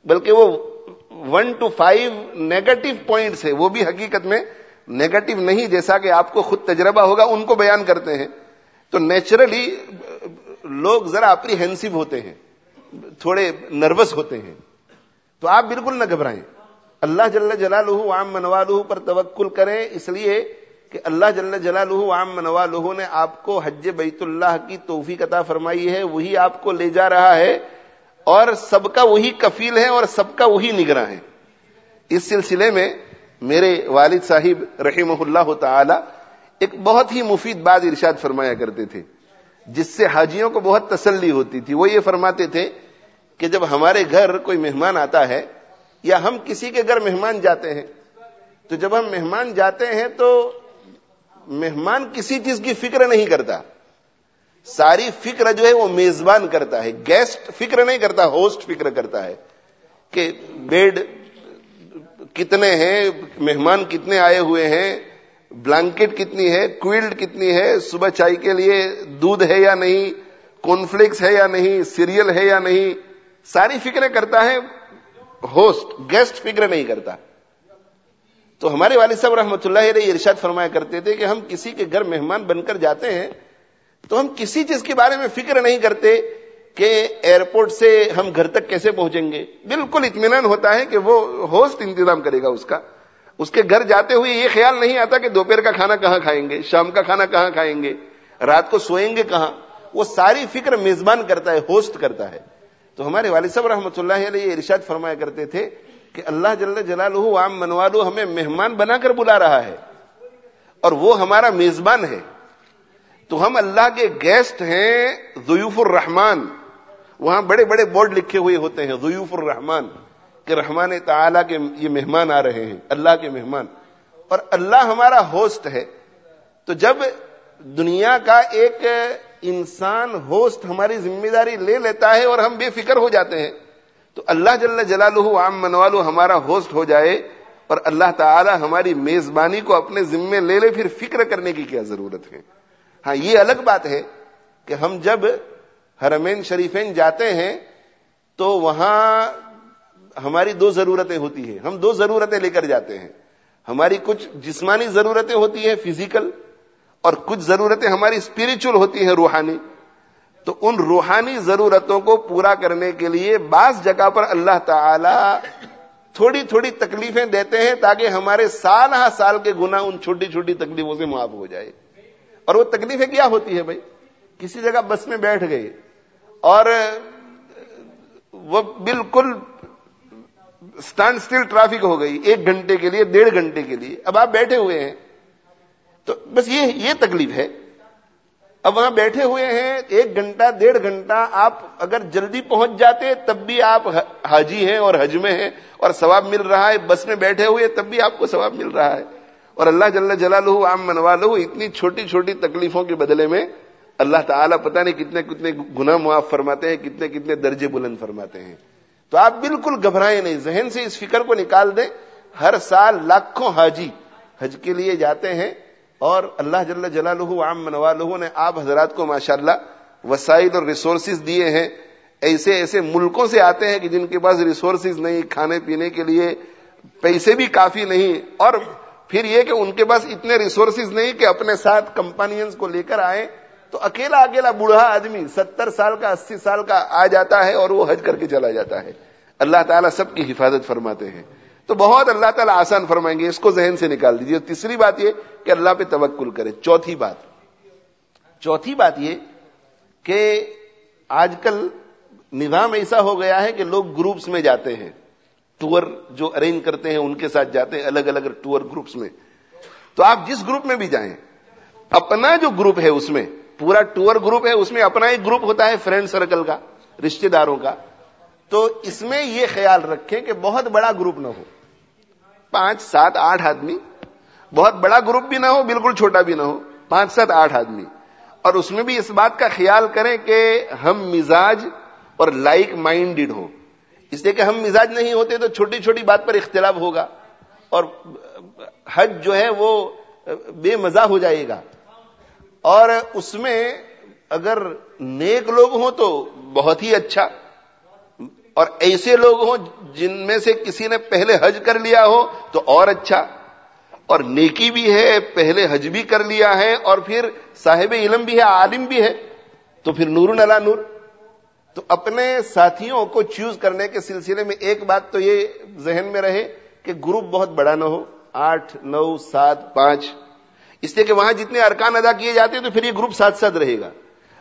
بلکہ وہ 1 to 5 نیگیٹو پوائنٹس ہے، وہ بھی حقیقت میں نیگیٹو نہیں، جیسا کہ آپ کو خود تجربہ ہوگا، ان کو بیان کرتے ہیں. تو نیچرلی لوگ ذرا اپریہنسو ہوتے ہیں، تھوڑے نروس ہوتے ہیں. تو آپ بالکل نہ گھبرائیں، اللہ جل جلالہ وعم نوالہ پر توکل کریں، اس لیے کہ اللہ جل جلالہ وعم نوالہ نے آپ کو حج بیت اللہ کی توفیق عطا فرمائی ہے، وہی آپ کو لے جا رہا ہے اور سب کا وہی کفیل ہے اور سب کا وہی نگراں ہے. اس سلسلے میں میرے والد صاحب رحمہ اللہ تعالی ایک بہت ہی مفید بات ارشاد فرمایا کرتے تھے جس سے حاجیوں کو بہت تسلی ہوتی تھی. وہ یہ فرماتے تھے کہ جب ہمارے گھر کوئی مہمان آتا ہے یا ہم کسی کے گھر مہمان جاتے ہیں، تو جب ہم مہمان جاتے ہیں تو مہمان کسی چیز کی فکر نہیں کرتا، ساری فکر جو ہے وہ میزبان کرتا ہے. گیسٹ فکر نہیں کرتا، ہوسٹ فکر کرتا ہے کہ بیڈ کتنے ہیں، مہمان کتنے آئے ہوئے ہیں، بلانکٹ کتنی ہے، کوئلڈ کتنی ہے، صبح چائے کے لیے دودھ ہے یا نہیں، کارن فلیکس ہے یا نہیں، سیریل ہے یا نہیں، ساری فکریں کرتا ہے ہوسٹ، گیسٹ فکر نہیں کرتا. تو ہمارے والد صاحب رحمۃ اللہ علیہ ارشاد فرمایا کرتے تھے کہ ہم کسی کے گھر مہمان بن کر جاتے ہیں تو ہم کسی چیز کے بارے میں فکر نہیں کرتے کہ ایئرپورٹ سے ہم گھر تک کیسے پہنچیں گے. بالکل اطمینان ہوتا ہے کہ وہ ہوسٹ انتظام کرے گا اس کے گھر جاتے ہوئے یہ خیال نہیں آتا کہ دوپہر کا کھانا کہاں کھائیں گے، شام کا کھانا کہاں کھائیں گے، رات کو سوئیں گے کہاں. وہ ساری فکر میزبان کرتا ہے، ہوسٹ کرتا ہے. تو ہمارے والد صاحب رحمۃ اللہ علیہ ارشاد فرمایا کرتے تھے کہ اللہ جل جلالہ وعم نوالہ ہمیں مہمان بنا کر بلا رہا ہے اور وہ ہمارا میزبان ہے. تو ہم اللہ کے گیسٹ ہیں، ضیوف الرحمان. وہاں بڑے بڑے بورڈ لکھے ہوئے ہوتے ہیں ضیوف الرحمان، کہ رحمان تعالیٰ کے یہ مہمان آ رہے ہیں، اللہ کے مہمان، اور اللہ ہمارا ہوسٹ ہے. تو جب دنیا کا ایک انسان ہوسٹ ہماری ذمہ داری لے لیتا ہے اور ہم بے فکر ہو جاتے ہیں، تو اللہ جل جلالہ وعم نوالہ ہمارا ہوسٹ ہو جائے اور اللہ تعالی ہماری میزبانی کو اپنے ذمے لے لے، پھر فکر کرنے کی کیا ضرورت ہے. ہاں یہ الگ بات ہے کہ ہم جب حرمین شریفین جاتے ہیں تو وہاں ہماری دو ضرورتیں ہوتی ہیں، ہم دو ضرورتیں لے کر جاتے ہیں. ہماری کچھ جسمانی ضرورتیں ہوتی ہیں فزیکل، اور کچھ ضرورتیں ہماری اسپریچول ہوتی ہیں روحانی. تو ان روحانی ضرورتوں کو پورا کرنے کے لیے بعض جگہ پر اللہ تعالی تھوڑی تھوڑی تکلیفیں دیتے ہیں تاکہ ہمارے سال ہا سال کے گناہ ان چھوٹی چھوٹی تکلیفوں سے معاف ہو جائے. اور وہ تکلیفیں کیا ہوتی ہے بھائی؟ کسی جگہ بس میں بیٹھ گئے اور وہ بالکل اسٹینڈ سٹل ٹریفک ہو گئی 1 گھنٹے کے لیے، 1.5 گھنٹے کے لیے. اب آپ بیٹھے ہوئے ہیں تو بس یہ تکلیف ہے. اب وہاں بیٹھے ہوئے ہیں 1 گھنٹہ 1.5 گھنٹہ، آپ اگر جلدی پہنچ جاتے تب بھی آپ حاجی ہیں اور حج میں ہیں اور ثواب مل رہا ہے، بس میں بیٹھے ہوئے تب بھی آپ کو ثواب مل رہا ہے. اور اللہ جل جلالہ عام منوالہ اتنی چھوٹی چھوٹی تکلیفوں کے بدلے میں اللہ تعالیٰ پتہ نہیں کتنے کتنے گناہ معاف فرماتے ہیں، کتنے کتنے درجے بلند فرماتے ہیں. تو آپ بالکل گھبرائیں نہیں، ذہن سے اس فکر کو نکال دیں. ہر سال لاکھوں حاجی حج کے لیے جاتے ہیں اور اللہ جل جلالہ عام منوالہ نے آپ حضرات کو ماشاءاللہ وسائل اور ریسورسز دیے ہیں. ایسے ایسے ملکوں سے آتے ہیں کہ جن کے پاس ریسورسز نہیں، کھانے پینے کے لیے پیسے بھی کافی نہیں، اور پھر یہ کہ ان کے پاس اتنے ریسورسز نہیں کہ اپنے ساتھ کمپانینز کو لے کر آئیں، تو اکیلا بوڑھا آدمی 70 سال کا 80 سال کا آ جاتا ہے اور وہ حج کر کے چلا جاتا ہے. اللہ تعالیٰ سب کی حفاظت فرماتے ہیں. تو بہت اللہ تعالیٰ آسان فرمائیں گے، اس کو ذہن سے نکال دیجیے. تیسری بات یہ کہ اللہ پہ توکل کرے. چوتھی بات یہ کہ آج کل نظام ایسا ہو گیا ہے کہ لوگ گروپس میں جاتے ہیں، ٹور جو ارینج کرتے ہیں ان کے ساتھ جاتے ہیں الگ الگ ٹور گروپس میں. تو آپ جس گروپ میں بھی جائیں، اپنا جو گروپ ہے اس میں پورا ٹور گروپ ہے، اس میں اپنا ایک گروپ ہوتا ہے فرینڈ سرکل کا، رشتہ داروں کا. تو اس میں یہ خیال رکھیں کہ بہت بڑا گروپ نہ ہو، 5 7 8 آدمی. بہت بڑا گروپ بھی نہ ہو، بالکل چھوٹا بھی نہ ہو، 5 7 8 آدمی. اور اس میں بھی اس بات کا خیال کریں کہ ہم مزاج اور لائک مائنڈڈ ہوں. اس لیے کہ ہم مزاج نہیں ہوتے تو چھوٹی چھوٹی بات پر اختلاف ہوگا اور حج جو ہے وہ بے مزہ ہو جائے گا. اور اس میں اگر نیک لوگ ہوں تو بہت ہی اچھا، اور ایسے لوگ ہوں جن میں سے کسی نے پہلے حج کر لیا ہو تو اور اچھا، اور نیکی بھی ہے، پہلے حج بھی کر لیا ہے اور پھر صاحب علم بھی ہے، عالم بھی ہے، تو پھر نور علی نور. تو اپنے ساتھیوں کو چوز کرنے کے سلسلے میں ایک بات تو یہ ذہن میں رہے کہ گروپ بہت بڑا نہ ہو، 8 9 7 5، اس لیے کہ وہاں جتنے ارکان ادا کیے جاتے ہیں تو پھر یہ گروپ ساتھ ساتھ رہے گا.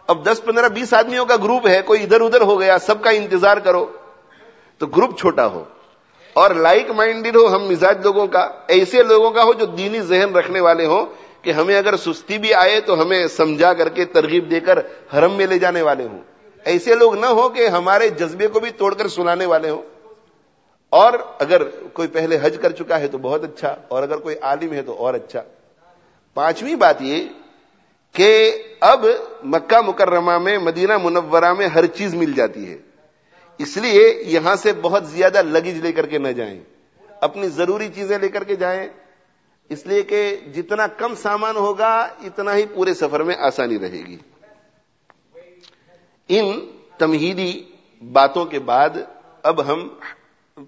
اب 10 15 20 آدمیوں کا گروپ ہے، کوئی ادھر ادھر ہو گیا، سب کا انتظار کرو، تو گروپ چھوٹا ہو اور لائک مائنڈڈ ہو، ہم مزاج لوگوں کا، ایسے لوگوں کا ہو جو دینی ذہن رکھنے والے ہوں کہ ہمیں اگر سستی بھی آئے تو ہمیں سمجھا کر کے ترغیب دے کر حرم میں لے جانے والے ہوں. ایسے لوگ نہ ہو کہ ہمارے جذبے کو بھی توڑ کر سنانے والے ہوں. اور اگر کوئی پہلے حج کر چکا ہے تو بہت اچھا، اور اگر کوئی عالم ہے تو اور اچھا. 5ویں بات یہ کہ اب مکہ مکرمہ میں، مدینہ منورہ میں ہر چیز مل جاتی ہے، اس لیے یہاں سے بہت زیادہ لگیج لے کر کے نہ جائیں، اپنی ضروری چیزیں لے کر کے جائیں، اس لیے کہ جتنا کم سامان ہوگا اتنا ہی پورے سفر میں آسانی رہے گی. ان تمہیدی باتوں کے بعد اب ہم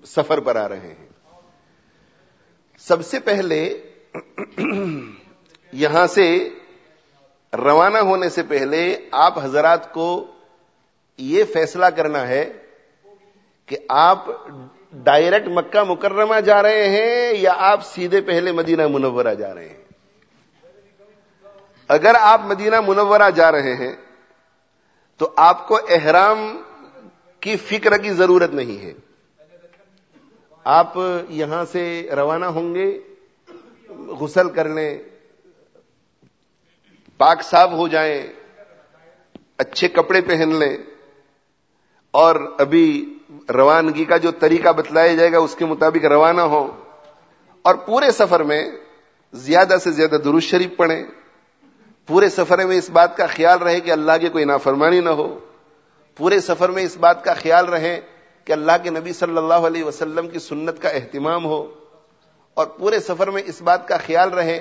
سفر پر آ رہے ہیں. سب سے پہلے یہاں سے روانہ ہونے سے پہلے آپ حضرات کو یہ فیصلہ کرنا ہے کہ آپ ڈائریکٹ مکہ مکرمہ جا رہے ہیں یا آپ سیدھے پہلے مدینہ منورہ جا رہے ہیں. اگر آپ مدینہ منورہ جا رہے ہیں تو آپ کو احرام کی فکر کی ضرورت نہیں ہے. آپ یہاں سے روانہ ہوں گے، غسل کر لیں، پاک صاف ہو جائیں، اچھے کپڑے پہن لیں، اور ابھی روانگی کا جو طریقہ بتلایا جائے گا اس کے مطابق روانہ ہوں، اور پورے سفر میں زیادہ سے زیادہ درود شریف پڑھیں. پورے سفر میں اس بات کا خیال رہے کہ اللہ کی کوئی نافرمانی نہ ہو. پورے سفر میں اس بات کا خیال رہے کہ اللہ کے نبی صلی اللہ علیہ وسلم کی سنت کا اہتمام ہو. اور پورے سفر میں اس بات کا خیال رہے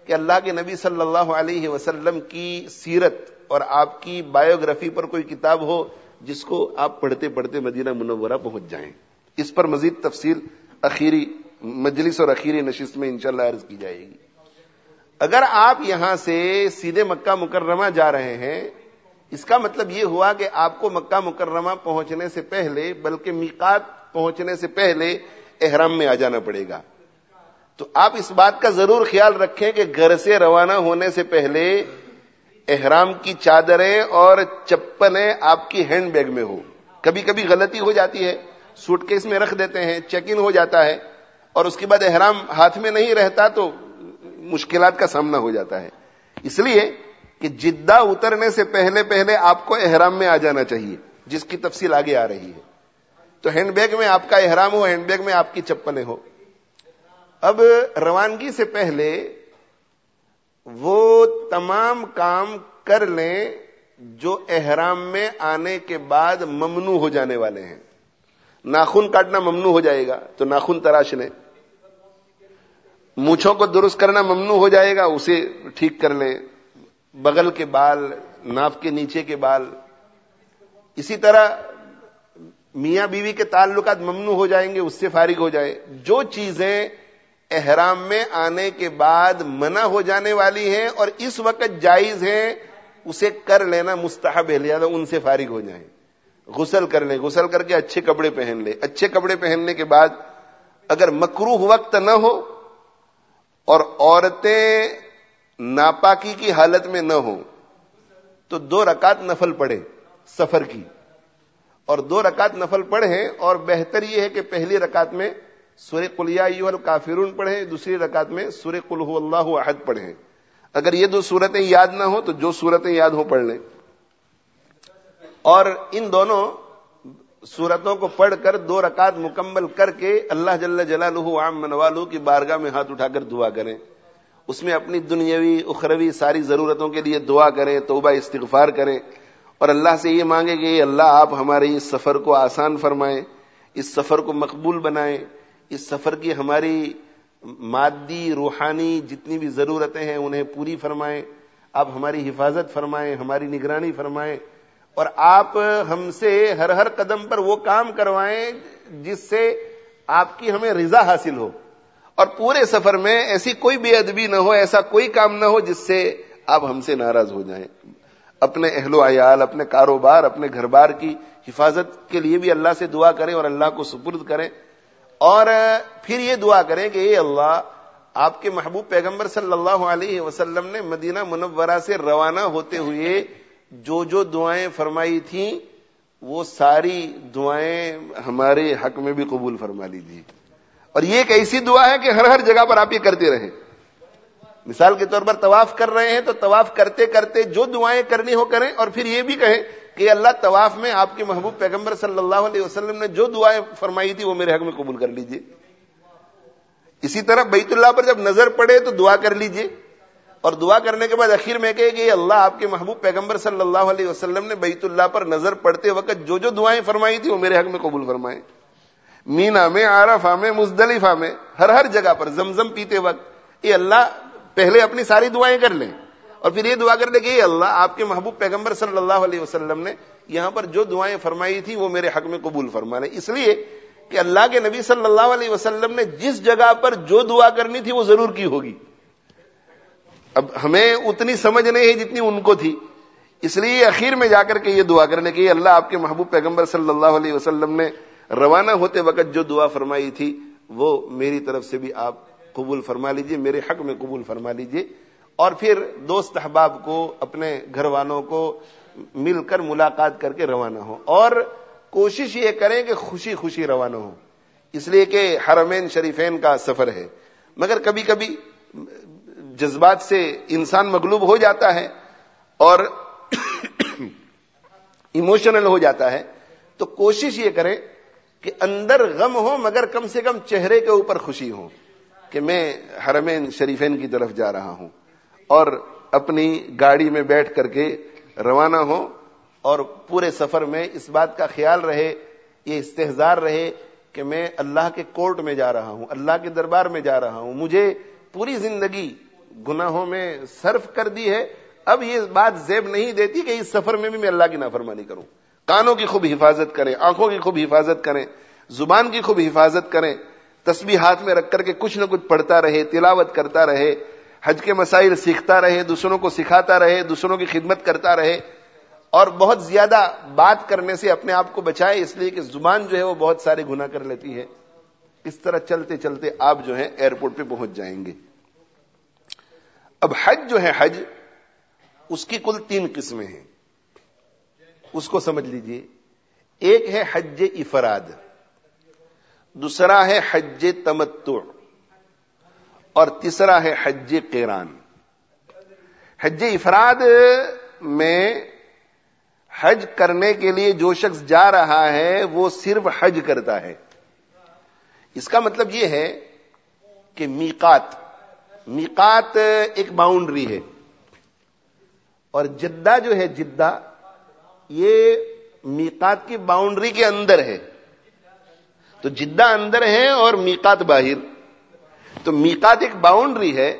کہ اللہ کے نبی صلی اللہ علیہ وسلم کی سیرت اور آپ کی بایوگرافی پر کوئی کتاب ہو جس کو آپ پڑھتے پڑھتے مدینہ منورہ پہنچ جائیں. اس پر مزید تفصیل اخیری مجلس اور اخیری نشست میں انشاءاللہ عرض کی جائے گی. اگر آپ یہاں سے سیدھے مکہ مکرمہ جا رہے ہیں، اس کا مطلب یہ ہوا کہ آپ کو مکہ مکرمہ پہنچنے سے پہلے، بلکہ میقات پہنچنے سے پہلے احرام میں آ جانا پڑے گا. تو آپ اس بات کا ضرور خیال رکھیں کہ گھر سے روانہ ہونے سے پہلے احرام کی چادریں اور چپلیں آپ کی ہینڈ بیگ میں ہو. کبھی کبھی غلطی ہو جاتی ہے، سوٹ کیس میں رکھ دیتے ہیں، چیک ان ہو جاتا ہے اور اس کے بعد احرام ہاتھ میں نہیں رہتا تو مشکلات کا سامنا ہو جاتا ہے. اس لیے کہ جدہ اترنے سے پہلے پہلے آپ کو احرام میں آ جانا چاہیے، جس کی تفصیل آگے آ رہی ہے. تو ہینڈ بیگ میں آپ کا احرام ہو، ہینڈ بیگ میں آپ کی چپلیں ہو. اب روانگی سے پہلے وہ تمام کام کر لیں جو احرام میں آنے کے بعد ممنوع ہو جانے والے ہیں. ناخن کاٹنا ممنوع ہو جائے گا تو ناخن تراش لیں. مونچھوں کو درست کرنا ممنوع ہو جائے گا، اسے ٹھیک کر لیں. بغل کے بال، ناف کے نیچے کے بال، اسی طرح میاں بیوی کے تعلقات ممنوع ہو جائیں گے، اس سے فارغ ہو جائے. جو چیزیں احرام میں آنے کے بعد منع ہو جانے والی ہیں اور اس وقت جائز ہیں، اسے کر لینا مستحب ہے، لہذا ان سے فارغ ہو جائیں. غسل کر لیں، غسل کر کے اچھے کپڑے پہن لیں. اچھے کپڑے پہننے کے بعد اگر مکروہ وقت نہ ہو اور عورتیں ناپاکی کی حالت میں نہ ہوں تو 2 رکعت نفل پڑھیں سفر کی، اور 2 رکعت نفل پڑھیں. اور بہتر یہ ہے کہ پہلی رکعت میں سورہ قل یا ایھا الکافرون پڑھیں، دوسری رکعت میں سورہ قل ھو اللہ احد پڑھیں. اگر یہ 2 سورتیں یاد نہ ہو تو جو سورتیں یاد ہو پڑھ لیں. اور ان دونوں سورتوں کو پڑھ کر 2 رکعت مکمل کر کے اللہ جل جلالہ عام منوالو کی بارگاہ میں ہاتھ اٹھا کر دعا کریں. اس میں اپنی دنیاوی اخروی ساری ضرورتوں کے لیے دعا کریں، توبہ استغفار کریں، اور اللہ سے یہ مانگیں کہ اللہ آپ ہمارے اس سفر کو آسان فرمائیں، اس سفر کو مقبول بنائیں، اس سفر کی ہماری مادی روحانی جتنی بھی ضرورتیں ہیں انہیں پوری فرمائیں. آپ ہماری حفاظت فرمائیں، ہماری نگرانی فرمائیں، اور آپ ہم سے ہر قدم پر وہ کام کروائیں جس سے آپ کی ہمیں رضا حاصل ہو. اور پورے سفر میں ایسی کوئی بے ادبی نہ ہو، ایسا کوئی کام نہ ہو جس سے آپ ہم سے ناراض ہو جائیں. اپنے اہل و عیال، اپنے کاروبار، اپنے گھر بار کی حفاظت کے لیے بھی اللہ سے دعا کریں اور اللہ کو سپرد کریں. اور پھر یہ دعا کریں کہ اے اللہ، آپ کے محبوب پیغمبر صلی اللہ علیہ وسلم نے مدینہ منورہ سے روانہ ہوتے ہوئے جو دعائیں فرمائی تھیں وہ ساری دعائیں ہمارے حق میں بھی قبول فرما لیجیے. اور یہ ایک ایسی دعا ہے کہ ہر جگہ پر آپ یہ کرتے رہیں. مثال کے طور پر طواف کر رہے ہیں تو طواف کرتے کرتے جو دعائیں کرنی ہو کریں، اور پھر یہ بھی کہیں کہ اللہ طواف میں آپ کے محبوب پیغمبر صلی اللہ علیہ وسلم نے جو دعائیں فرمائی تھی وہ میرے حق میں قبول کر لیجئے. اسی طرح بیت اللہ پر جب نظر پڑے تو دعا کر لیجئے، اور دعا کرنے کے بعد اخیر میں کہے کہ اللہ آپ کے محبوب پیغمبر صلی اللہ علیہ وسلم نے بیت اللہ پر نظر پڑتے وقت جو دعائیں فرمائی تھی وہ میرے حق میں قبول فرمائیں. مینا میں، عرفہ میں، مزدلفہ میں، ہر جگہ پر زمزم پیتے وقت اے اللہ پہلے اپنی ساری دعائیں کر لیں اور پھر یہ دعا کر لیں کہ اے اللہ آپ کے محبوب پیغمبر صلی اللہ علیہ وسلم نے یہاں پر جو دعائیں فرمائی تھی وہ میرے حق میں قبول فرما لیں. اس لیے کہ اللہ کے نبی صلی اللہ علیہ وسلم نے جس جگہ پر جو دعا کرنی تھی وہ ضرور کی ہوگی. اب ہمیں اتنی سمجھ نہیں ہے جتنی ان کو تھی، اس لیے اخیر میں جا کر کے یہ دعا کرنے کہ اللہ آپ کے محبوب پیغمبر صلی اللہ علیہ وسلم نے روانہ ہوتے وقت جو دعا فرمائی تھی وہ میری طرف سے بھی آپ قبول فرما لیجئے، میرے حق میں قبول فرما لیجئے. اور پھر دوست احباب کو، اپنے گھر والوں کو مل کر ملاقات کر کے روانہ ہو، اور کوشش یہ کریں کہ خوشی خوشی روانہ ہو، اس لیے کہ حرمین شریفین کا سفر ہے. مگر کبھی کبھی جذبات سے انسان مغلوب ہو جاتا ہے اور ایموشنل ہو جاتا ہے، تو کوشش یہ کریں کہ اندر غم ہو مگر کم سے کم چہرے کے اوپر خوشی ہو کہ میں حرمین شریفین کی طرف جا رہا ہوں، اور اپنی گاڑی میں بیٹھ کر کے روانہ ہو. اور پورے سفر میں اس بات کا خیال رہے، یہ استحضار رہے کہ میں اللہ کے کورٹ میں جا رہا ہوں، اللہ کے دربار میں جا رہا ہوں. مجھے پوری زندگی گناہوں میں صرف کر دی ہے، اب یہ بات زیب نہیں دیتی کہ اس سفر میں بھی میں اللہ کی نافرمانی کروں. کانوں کی خوب حفاظت کریں، آنکھوں کی خوب حفاظت کریں، زبان کی خوب حفاظت کریں، تسبیح ہاتھ میں رکھ کر کے کچھ نہ کچھ پڑھتا رہے، تلاوت کرتا رہے، حج کے مسائل سیکھتا رہے، دوسروں کو سکھاتا رہے، دوسروں کی خدمت کرتا رہے، اور بہت زیادہ بات کرنے سے اپنے آپ کو بچائے، اس لیے کہ زبان جو ہے وہ بہت سارے گناہ کر لیتی ہے. اس طرح چلتے چلتے آپ جو ہے ایئرپورٹ پہ پہنچ جائیں گے. اب حج جو ہے، حج اس کی کل 3 قسمیں ہیں، اس کو سمجھ لیجئے. ایک ہے حج افراد، دوسرا ہے حج تمتع، اور تیسرا ہے حج قران. حج افراد میں حج کرنے کے لیے جو شخص جا رہا ہے وہ صرف حج کرتا ہے. اس کا مطلب یہ ہے کہ میقات ایک باؤنڈری ہے، اور جدہ جو ہے جدہ یہ میقات کی باؤنڈری کے اندر ہے. تو جدہ اندر ہے اور میقات باہر. تو میقات ایک باؤنڈری ہے،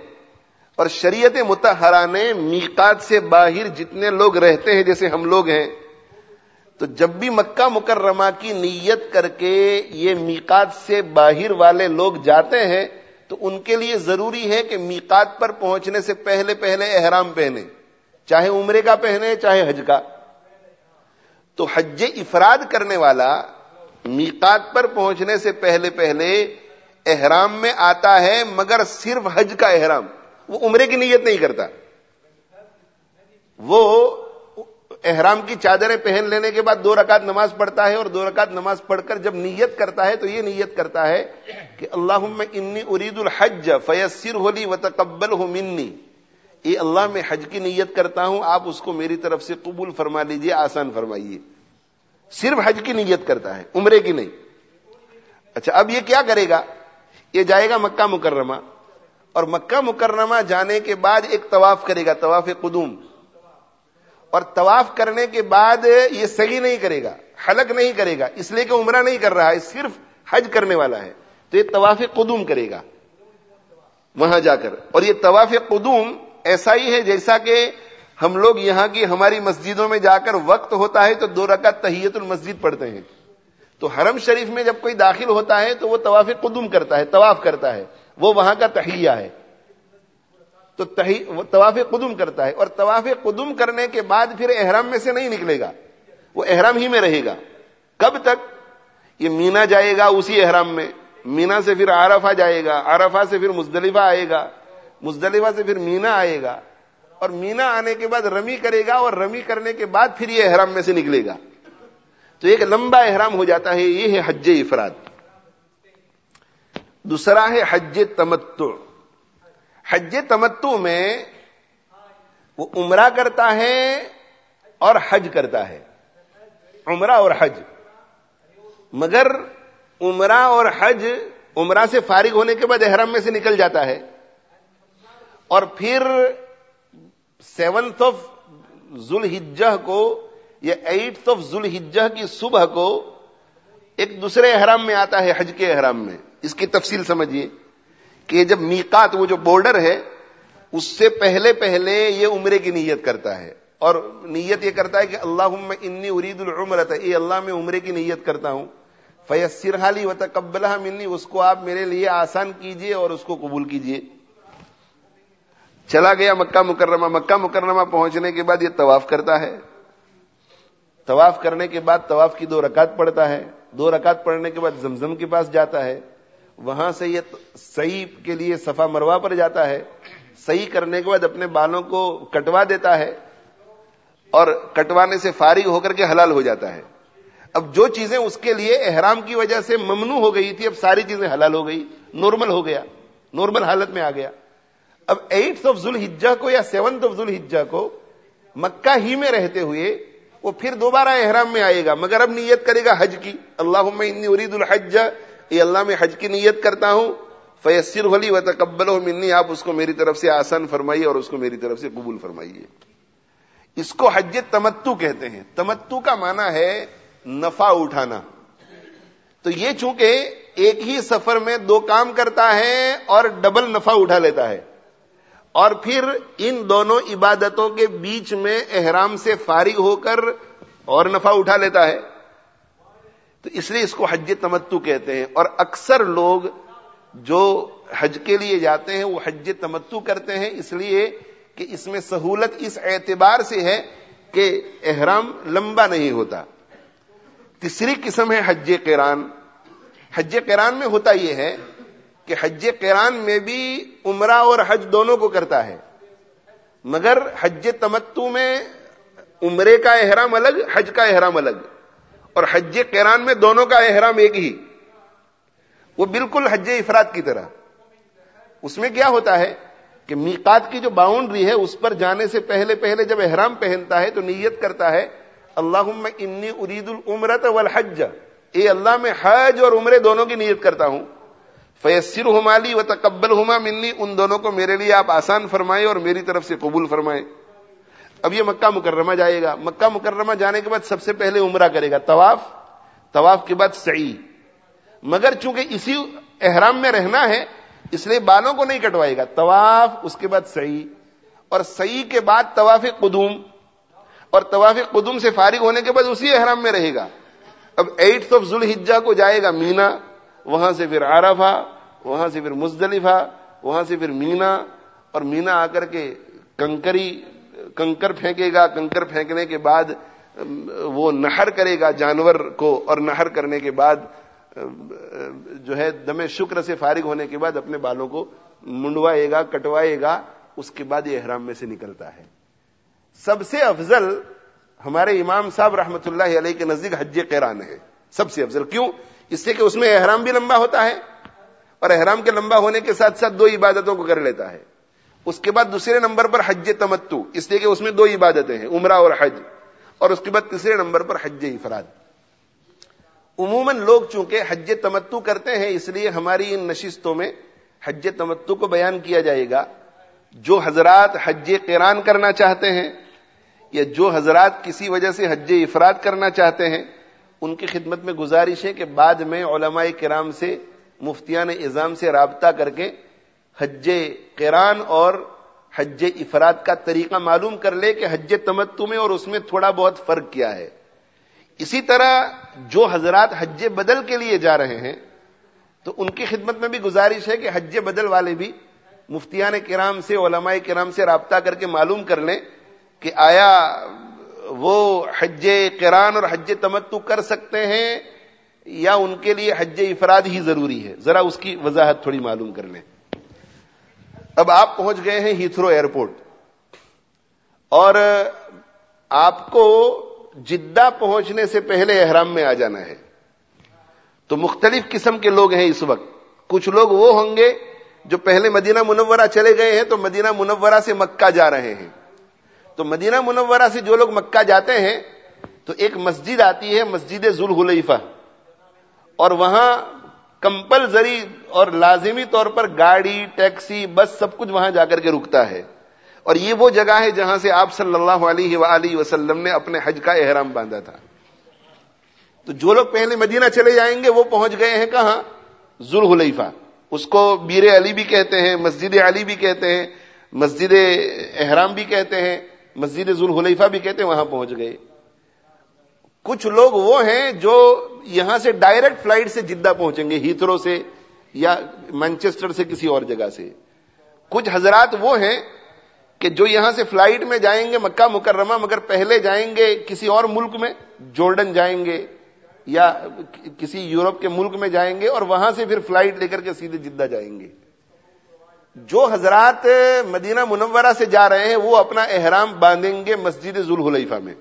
اور شریعت مطہرہ نے میقات سے باہر جتنے لوگ رہتے ہیں جیسے ہم لوگ ہیں، تو جب بھی مکہ مکرمہ کی نیت کر کے یہ میقات سے باہر والے لوگ جاتے ہیں تو ان کے لیے ضروری ہے کہ میقات پر پہنچنے سے پہلے احرام پہنے، چاہے عمرے کا پہنے چاہے حج کا. تو حج افراد کرنے والا میقات پر پہنچنے سے پہلے احرام میں آتا ہے، مگر صرف حج کا احرام، وہ عمرے کی نیت نہیں کرتا. وہ احرام کی چادریں پہن لینے کے بعد 2 رکعت نماز پڑھتا ہے، اور 2 رکعت نماز پڑھ کر جب نیت کرتا ہے تو یہ نیت کرتا ہے کہ اللہم انی ارید الحج فیسرہ لی وتقبلہ منی. اے اللہ میں حج کی نیت کرتا ہوں، آپ اس کو میری طرف سے قبول فرما لیجئے، آسان فرمائیے. صرف حج کی نیت کرتا ہے، عمرے کی نہیں. اچھا، اب یہ کیا کرے گا؟ یہ جائے گا مکہ مکرمہ، اور مکہ مکرمہ جانے کے بعد ایک طواف کرے گا، طواف قدوم. اور طواف کرنے کے بعد یہ سعی نہیں کرے گا، حلق نہیں کرے گا، اس لیے کہ عمرہ نہیں کر رہا ہے، صرف حج کرنے والا ہے. تو یہ طواف قدوم کرے گا وہاں جا کر. اور یہ طواف قدوم ایسا ہی ہے جیسا کہ ہم لوگ یہاں کی ہماری مسجدوں میں جا کر وقت ہوتا ہے تو 2 رکعت تحیت المسجد پڑھتے ہیں. تو حرم شریف میں جب کوئی داخل ہوتا ہے تو وہ طواف قدوم کرتا ہے، طواف کرتا ہے، وہ وہاں کا تحیہ ہے. تو وہ طواف قدوم کرتا ہے، اور طواف قدوم کرنے کے بعد پھر احرام میں سے نہیں نکلے گا، وہ احرام ہی میں رہے گا. کب تک؟ یہ مینا جائے گا اسی احرام میں، مینا سے پھر عرفہ جائے گا، عرفہ سے پھر مزدلفہ آئے گا، مزدلفہ سے پھر مینا آئے گا، اور مینا آنے کے بعد رمی کرے گا، اور رمی کرنے کے بعد پھر یہ احرام میں سے نکلے گا. تو ایک لمبا احرام ہو جاتا ہے. یہ ہے حج افراد. دوسرا ہے حج تمتع. حج تمتع میں وہ عمرہ کرتا ہے اور حج کرتا ہے، عمرہ اور حج. مگر عمرہ اور حج، عمرہ سے فارغ ہونے کے بعد احرام میں سے نکل جاتا ہے، اور پھر 7 ذو الحجہ کو یا 8 ذو الحجہ کی صبح کو ایک دوسرے احرام میں آتا ہے، حج کے احرام میں. اس کی تفصیل سمجھیے کہ جب میقات، وہ جو بارڈر ہے، اس سے پہلے یہ عمرے کی نیت کرتا ہے، اور نیت یہ کرتا ہے کہ اللہم انی ارید العمرۃ، اے اللہ میں عمرے کی نیت کرتا ہوں، فیسرھا لی وتقبلھا منی، اس کو آپ میرے لیے آسان کیجئے اور اس کو قبول کیجئے. چلا گیا مکہ مکرمہ. مکہ مکرمہ پہنچنے کے بعد یہ طواف کرتا ہے. طواف کرنے کے بعد طواف کی 2 رکعت پڑھتا ہے. 2 رکعت پڑھنے کے بعد زمزم کے پاس جاتا ہے. وہاں سے یہ سعی کے لیے صفا مروہ پر جاتا ہے. سعی کرنے کے بعد اپنے بالوں کو کٹوا دیتا ہے، اور کٹوانے سے فارغ ہو کر کے حلال ہو جاتا ہے. اب جو چیزیں اس کے لیے احرام کی وجہ سے ممنوع ہو گئی تھی، اب ساری چیزیں حلال ہو گئی، نارمل ہو گیا، نارمل حالت میں آ گیا. اب 8 ذو الحجہ کو یا 7 ذو الحجہ کو مکہ ہی میں رہتے ہوئے وہ پھر دوبارہ احرام میں آئے گا، مگر اب نیت کرے گا حج کی. اللہم انی ارید الحج، اے اللہ میں حج کی نیت کرتا ہوں، فیسرہ لی وتقبلہ منی، آپ اس کو میری طرف سے آسان فرمائیے اور اس کو میری طرف سے قبول فرمائیے. اس کو حج تمتع کہتے ہیں. تمتع کا معنی ہے نفع اٹھانا. تو یہ چونکہ ایک ہی سفر میں 2 کام کرتا ہے اور ڈبل نفع اٹھا لیتا ہے، اور پھر ان دونوں عبادتوں کے بیچ میں احرام سے فارغ ہو کر اور نفع اٹھا لیتا ہے، تو اس لیے اس کو حج تمتع کہتے ہیں. اور اکثر لوگ جو حج کے لیے جاتے ہیں وہ حج تمتع کرتے ہیں، اس لیے کہ اس میں سہولت اس اعتبار سے ہے کہ احرام لمبا نہیں ہوتا. تیسری قسم ہے حج قران. حج قران میں ہوتا یہ ہے کہ حج قران میں بھی عمرہ اور حج دونوں کو کرتا ہے، مگر حج تمتع میں عمرے کا احرام الگ، حج کا احرام الگ، اور حج قران میں دونوں کا احرام ایک ہی. وہ بالکل حج افراد کی طرح. اس میں کیا ہوتا ہے کہ میقات کی جو باؤنڈری ہے اس پر جانے سے پہلے پہلے جب احرام پہنتا ہے تو نیت کرتا ہے اللہم انی ارید العمرۃ والحج، اے اللہ میں حج اور عمرے دونوں کی نیت کرتا ہوں، فیسرہما لی وتقبلہما منی، ان دونوں کو میرے لیے آپ آسان فرمائیں اور میری طرف سے قبول فرمائیں۔ اب یہ مکہ مکرمہ جائے گا، مکہ مکرمہ جانے کے بعد سب سے پہلے عمرہ کرے گا، طواف کے بعد سعی، مگر چونکہ اسی احرام میں رہنا ہے اس لیے بالوں کو نہیں کٹوائے گا، طواف اس کے بعد سعی، اور سعی کے بعد طواف قدوم، اور طواف قدوم سے فارغ ہونے کے بعد اسی احرام میں رہے گا۔ اب 8 ذو الحجہ کو جائے گا مینا، وہاں سے پھر عرفہ، وہاں سے پھر مزدلفہ، وہاں سے پھر مینا، اور مینا آ کر کے کنکر پھینکے گا، کنکر پھینکنے کے بعد وہ نحر کرے گا جانور کو، اور نحر کرنے کے بعد جو ہے دم شکر سے فارغ ہونے کے بعد اپنے بالوں کو منڈوائے گا، کٹوائے گا، اس کے بعد یہ احرام میں سے نکلتا ہے۔ سب سے افضل ہمارے امام صاحب رحمۃ اللہ علیہ کے نزدیک حج قران ہے، سب سے افضل، کیوں؟ اس سے کہ اس میں احرام بھی لمبا ہوتا ہے، اور احرام کے لمبا ہونے کے ساتھ ساتھ 2 عبادتوں کو کر لیتا ہے۔ اس کے بعد دوسرے نمبر پر حج تمتع، اس لیے کہ اس میں 2 عبادتیں ہیں، عمرہ اور حج، اور اس کے بعد تیسرے نمبر پر حج افراد۔ عموماً لوگ چونکہ حج تمتع کرتے ہیں، اس لیے ہماری ان نشستوں میں حج تمتع کو بیان کیا جائے گا۔ جو حضرات حج قران کرنا چاہتے ہیں یا جو حضرات کسی وجہ سے حج افراد کرنا چاہتے ہیں، ان کی خدمت میں گزارش ہے کہ بعد میں علماء کرام سے، مفتیان اعظام سے رابطہ کر کے حج قران اور حج افراد کا طریقہ معلوم کر لے کہ حج تمتع میں اور اس میں تھوڑا بہت فرق کیا ہے۔ اسی طرح جو حضرات حج بدل کے لیے جا رہے ہیں تو ان کی خدمت میں بھی گزارش ہے کہ حج بدل والے بھی مفتیان کرام سے، علماء کرام سے رابطہ کر کے معلوم کر لیں کہ آیا وہ حج قران اور حج تمتع کر سکتے ہیں یا ان کے لیے حج افراد ہی ضروری ہے، ذرا اس کی وضاحت تھوڑی معلوم کر لیں۔ اب آپ پہنچ گئے ہیں ہیتھرو ایئرپورٹ، اور آپ کو جدہ پہنچنے سے پہلے احرام میں آ جانا ہے۔ تو مختلف قسم کے لوگ ہیں اس وقت۔ کچھ لوگ وہ ہوں گے جو پہلے مدینہ منورہ چلے گئے ہیں تو مدینہ منورہ سے مکہ جا رہے ہیں۔ تو مدینہ منورہ سے جو لوگ مکہ جاتے ہیں تو ایک مسجد آتی ہے، مسجد ذو الحلیفہ، اور وہاں کمپلسری اور لازمی طور پر گاڑی، ٹیکسی، بس سب کچھ وہاں جا کر کے رکتا ہے، اور یہ وہ جگہ ہے جہاں سے آپ صلی اللہ علیہ وآلہ وسلم نے اپنے حج کا احرام باندھا تھا۔ تو جو لوگ پہلے مدینہ چلے جائیں گے وہ پہنچ گئے ہیں کہاں؟ ذو الحلیفہ، اس کو بیر علی بھی کہتے ہیں، مسجد علی بھی کہتے ہیں، مسجد احرام بھی کہتے ہیں، مسجد ذو الحلیفہ بھی کہتے ہیں، وہاں پہنچ گئے۔ کچھ لوگ وہ ہیں جو یہاں سے ڈائریکٹ فلائٹ سے جدہ پہنچیں گے، ہیتھرو سے یا مانچسٹر سے کسی اور جگہ سے۔ کچھ حضرات وہ ہیں کہ جو یہاں سے فلائٹ میں جائیں گے مکہ مکرمہ، مگر پہلے جائیں گے کسی اور ملک میں، جارڈن جائیں گے یا کسی یورپ کے ملک میں جائیں گے، اور وہاں سے پھر فلائٹ لے کر کے سیدھے جدہ جائیں گے۔ جو حضرات مدینہ منورہ سے جا رہے ہیں وہ اپنا احرام باندھیں گے مسجد ذو الحلیفہ میں،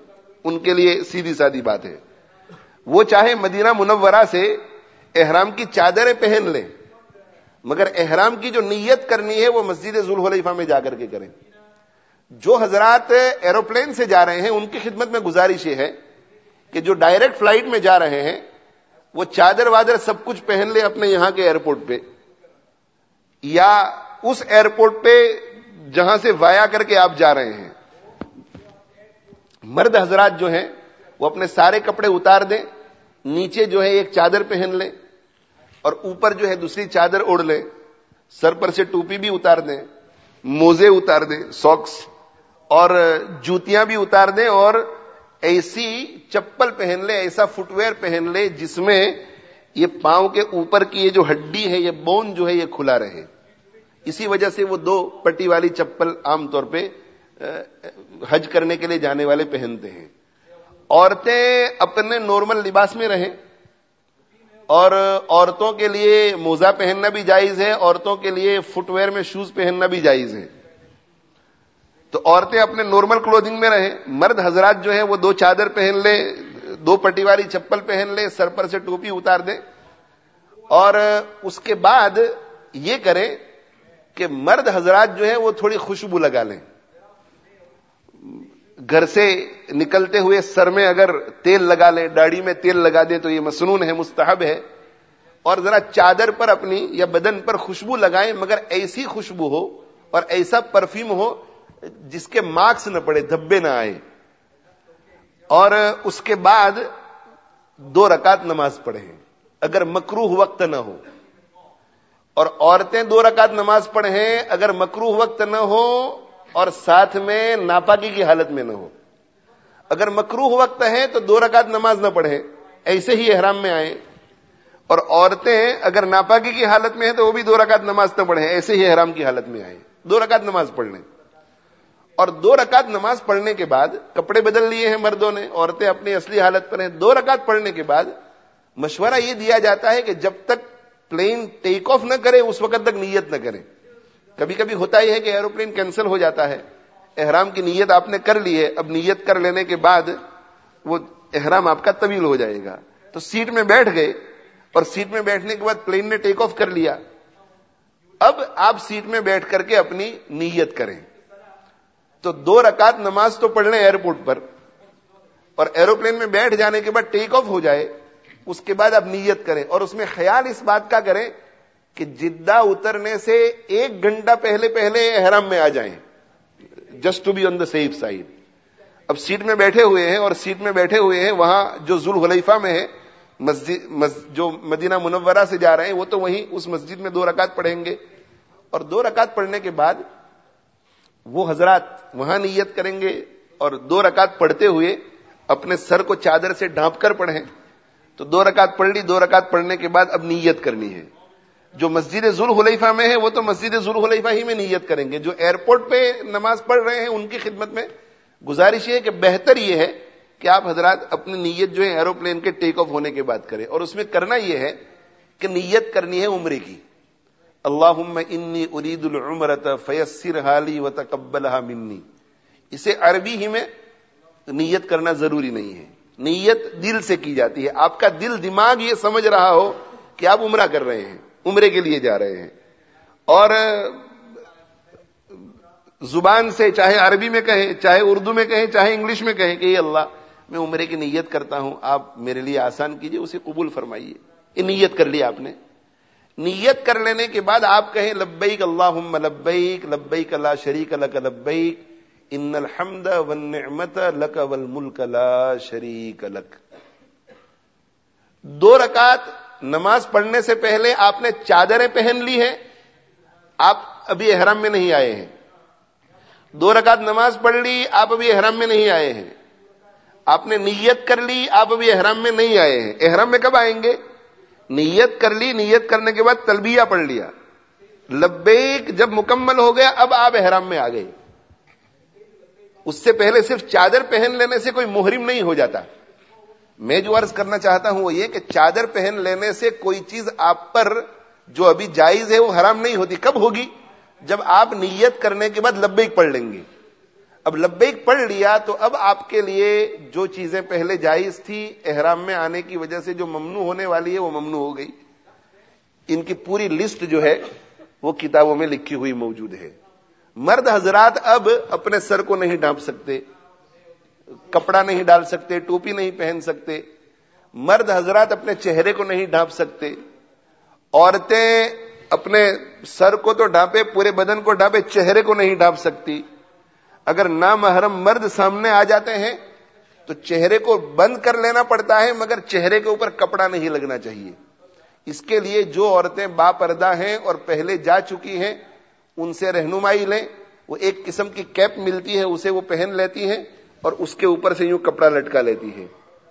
ان کے لیے سیدھی سادی بات ہے۔ وہ چاہے مدینہ منورہ سے احرام کی چادریں پہن لیں، مگر احرام کی جو نیت کرنی ہے وہ مسجد ذو الحلیفہ میں جا کر کے کریں۔ جو حضرات ایروپلین سے جا رہے ہیں ان کی خدمت میں گزارش یہ ہے کہ جو ڈائریکٹ فلائٹ میں جا رہے ہیں وہ چادر وادر سب کچھ پہن لے اپنے یہاں کے ایئرپورٹ پہ، یا اس ایئرپورٹ پہ جہاں سے وایا کر کے آپ جا رہے ہیں۔ مرد حضرات جو ہیں وہ اپنے سارے کپڑے اتار دیں، نیچے جو ہے ایک چادر پہن لیں اور اوپر جو ہے دوسری چادر اوڑھ لیں، سر پر سے ٹوپی بھی اتار دیں، موزے اتار دیں، ساکس، اور جوتیاں بھی اتار دیں، اور ایسی چپل پہن لیں، ایسا فٹ ویئر پہن لیں جس میں یہ پاؤں کے اوپر کی یہ جو ہڈی ہے، یہ بون جو ہے یہ کھلا رہے۔ اسی وجہ سے وہ 2 پٹی والی چپل عام طور پہ حج کرنے کے لیے جانے والے پہنتے ہیں۔ عورتیں اپنے نارمل لباس میں رہیں، اور عورتوں کے لیے موزہ پہننا بھی جائز ہے، عورتوں کے لیے فٹ ویئر میں شوز پہننا بھی جائز ہے۔ تو عورتیں اپنے نارمل کلودنگ میں رہیں، مرد حضرات جو ہیں وہ 2 چادر پہن لیں، 2 پٹی والی چپل پہن لیں، سر پر سے ٹوپی اتار دیں، اور اس کے بعد یہ کریں کہ مرد حضرات جو ہیں وہ تھوڑی خوشبو لگا لیں. گھر سے نکلتے ہوئے سر میں اگر تیل لگا لیں, داڑھی میں تیل لگا دیں تو یہ مسنون ہے, مستحب ہے. اور ذرا چادر پر اپنی یا بدن پر خوشبو لگائیں, مگر ایسی خوشبو ہو اور ایسا پرفیوم ہو جس کے مارکس نہ پڑے, دھبے نہ آئے. اور اس کے بعد 2 رکعت نماز پڑھیں اگر مکروہ وقت نہ ہو. اور عورتیں 2 رکعت نماز پڑھیں اگر مکروہ وقت نہ ہو اور ساتھ میں ناپاکی کی حالت میں نہ ہو. اگر مکروہ وقت ہے تو 2 رکعت نماز نہ پڑھیں, ایسے ہی احرام میں آئیں. اور عورتیں اگر ناپاکی کی حالت میں ہیں تو وہ بھی 2 رکعت نماز نہ پڑھیں, ایسے ہی احرام کی حالت میں آئیں. 2 رکعت نماز پڑھ لیں. اور 2 رکعت نماز پڑھنے کے بعد کپڑے بدل لیے ہیں مردوں نے, عورتیں اپنی اصلی حالت پر ہیں. 2 رکعت پڑھنے کے بعد مشورہ یہ دیا جاتا ہے کہ جب تک پلین ٹیک آف نہ کرے اس وقت تک نیت نہ کریں. کبھی کبھی ہوتا ہی ہے کہ ایروپلین کینسل ہو جاتا ہے, احرام کی نیت آپ نے کر لی ہے, اب نیت کر لینے کے بعد وہ احرام آپ کا طویل ہو جائے گا. تو سیٹ میں بیٹھ گئے اور سیٹ میں بیٹھنے کے بعد پلین نے ٹیک آف کر لیا, اب آپ سیٹ میں بیٹھ کر کے اپنی نیت کریں. تو 2 رکعت نماز تو پڑھ لیں ایئرپورٹ پر, اور ایروپلین میں بیٹھ جانے کے بعد ٹیک آف ہو جائے, اس کے بعد آپ نیت کریں. اور اس میں خیال اس بات کا کریں کہ جدہ اترنے سے 1 گھنٹہ پہلے احرام میں آ جائیں, just to be on the safe side. اب سیٹ میں بیٹھے ہوئے ہیں, اور سیٹ میں بیٹھے ہوئے ہیں وہاں جو ذوالحلیفہ میں ہے مسجد جو مدینہ منورہ سے جا رہے ہیں, وہ تو وہیں اس مسجد میں 2 رکعت پڑھیں گے. اور 2 رکعت پڑھنے کے بعد وہ حضرات وہاں نیت کریں گے, اور 2 رکعت پڑھتے ہوئے اپنے سر کو چادر سے ڈھانپ کر پڑھیں. تو 2 رکعت پڑھ لی, 2 رکعت پڑھنے کے بعد اب نیت کرنی ہے. جو مسجد ذوالحلیفہ میں ہے وہ تو مسجد ذوالحلیفہ ہی میں نیت کریں گے. جو ایئرپورٹ پہ نماز پڑھ رہے ہیں ان کی خدمت میں گزارش یہ ہے کہ بہتر یہ ہے کہ آپ حضرات اپنی نیت جو ہے ایروپلین کے ٹیک آف ہونے کے بعد کریں. اور اس میں کرنا یہ ہے کہ نیت کرنی ہے عمرے کی. اللہم انی ارید العمرۃ فیسرھا لی وتقبلھا منی. اسے عربی ہی میں نیت کرنا ضروری نہیں ہے, نیت دل سے کی جاتی ہے. آپ کا دل دماغ یہ سمجھ رہا ہو کہ آپ عمرہ کر رہے ہیں, عمرے کے لیے جا رہے ہیں, اور زبان سے چاہے عربی میں کہیں, چاہے اردو میں کہیں, چاہے انگلش میں کہیں کہ اے اللہ میں عمرے کی نیت کرتا ہوں, آپ میرے لیے آسان کیجئے, اسے قبول فرمائیے. یہ نیت کر لی آپ نے. نیت کر لینے کے بعد آپ کہیں لبیک اللہم لبیک لبیک لا شریک لک لبیک ان الحمد والنعمت لک والملک لا شریک لک. 2 رکعت نماز پڑھنے سے پہلے آپ نے چادریں پہن لی ہیں, آپ ابھی احرام میں نہیں آئے ہیں. 2 رکعت نماز پڑھ لی, آپ ابھی احرام میں نہیں آئے ہیں. آپ نے نیت کر لی, آپ ابھی احرام میں نہیں آئے ہیں. احرام میں کب آئیں گے؟ نیت کر لی, نیت کرنے کے بعد تلبیہ پڑھ لیا, لبیک جب مکمل ہو گیا اب آپ احرام میں آ گئے. اس سے پہلے صرف چادر پہن لینے سے کوئی محرم نہیں ہو جاتا. میں جو عرض کرنا چاہتا ہوں وہ یہ کہ چادر پہن لینے سے کوئی چیز آپ پر جو ابھی جائز ہے وہ حرام نہیں ہوتی. کب ہوگی؟ جب آپ نیت کرنے کے بعد لبیک پڑھ لیں گے. اب لبیک پڑھ لیا تو اب آپ کے لیے جو چیزیں پہلے جائز تھی احرام میں آنے کی وجہ سے جو ممنوع ہونے والی ہے وہ ممنوع ہو گئی. ان کی پوری لسٹ جو ہے وہ کتابوں میں لکھی ہوئی موجود ہے. مرد حضرات اب اپنے سر کو نہیں ڈھانپ سکتے, کپڑا نہیں ڈال سکتے, ٹوپی نہیں پہن سکتے. مرد حضرات اپنے چہرے کو نہیں ڈھانپ سکتے. عورتیں اپنے سر کو تو ڈھانپے, پورے بدن کو ڈھانپے, چہرے کو نہیں ڈھانپ سکتی. اگر نامحرم مرد سامنے آ جاتے ہیں تو چہرے کو بند کر لینا پڑتا ہے, مگر چہرے کے اوپر کپڑا نہیں لگنا چاہیے. اس کے لیے جو عورتیں با پردہ ہیں اور پہلے جا چکی ہیں ان سے رہنمائی لیں. وہ ایک قسم کی کیپ ملتی ہے, اسے وہ پہن لیتی ہیں اور اس کے اوپر سے یوں کپڑا لٹکا لیتی ہے,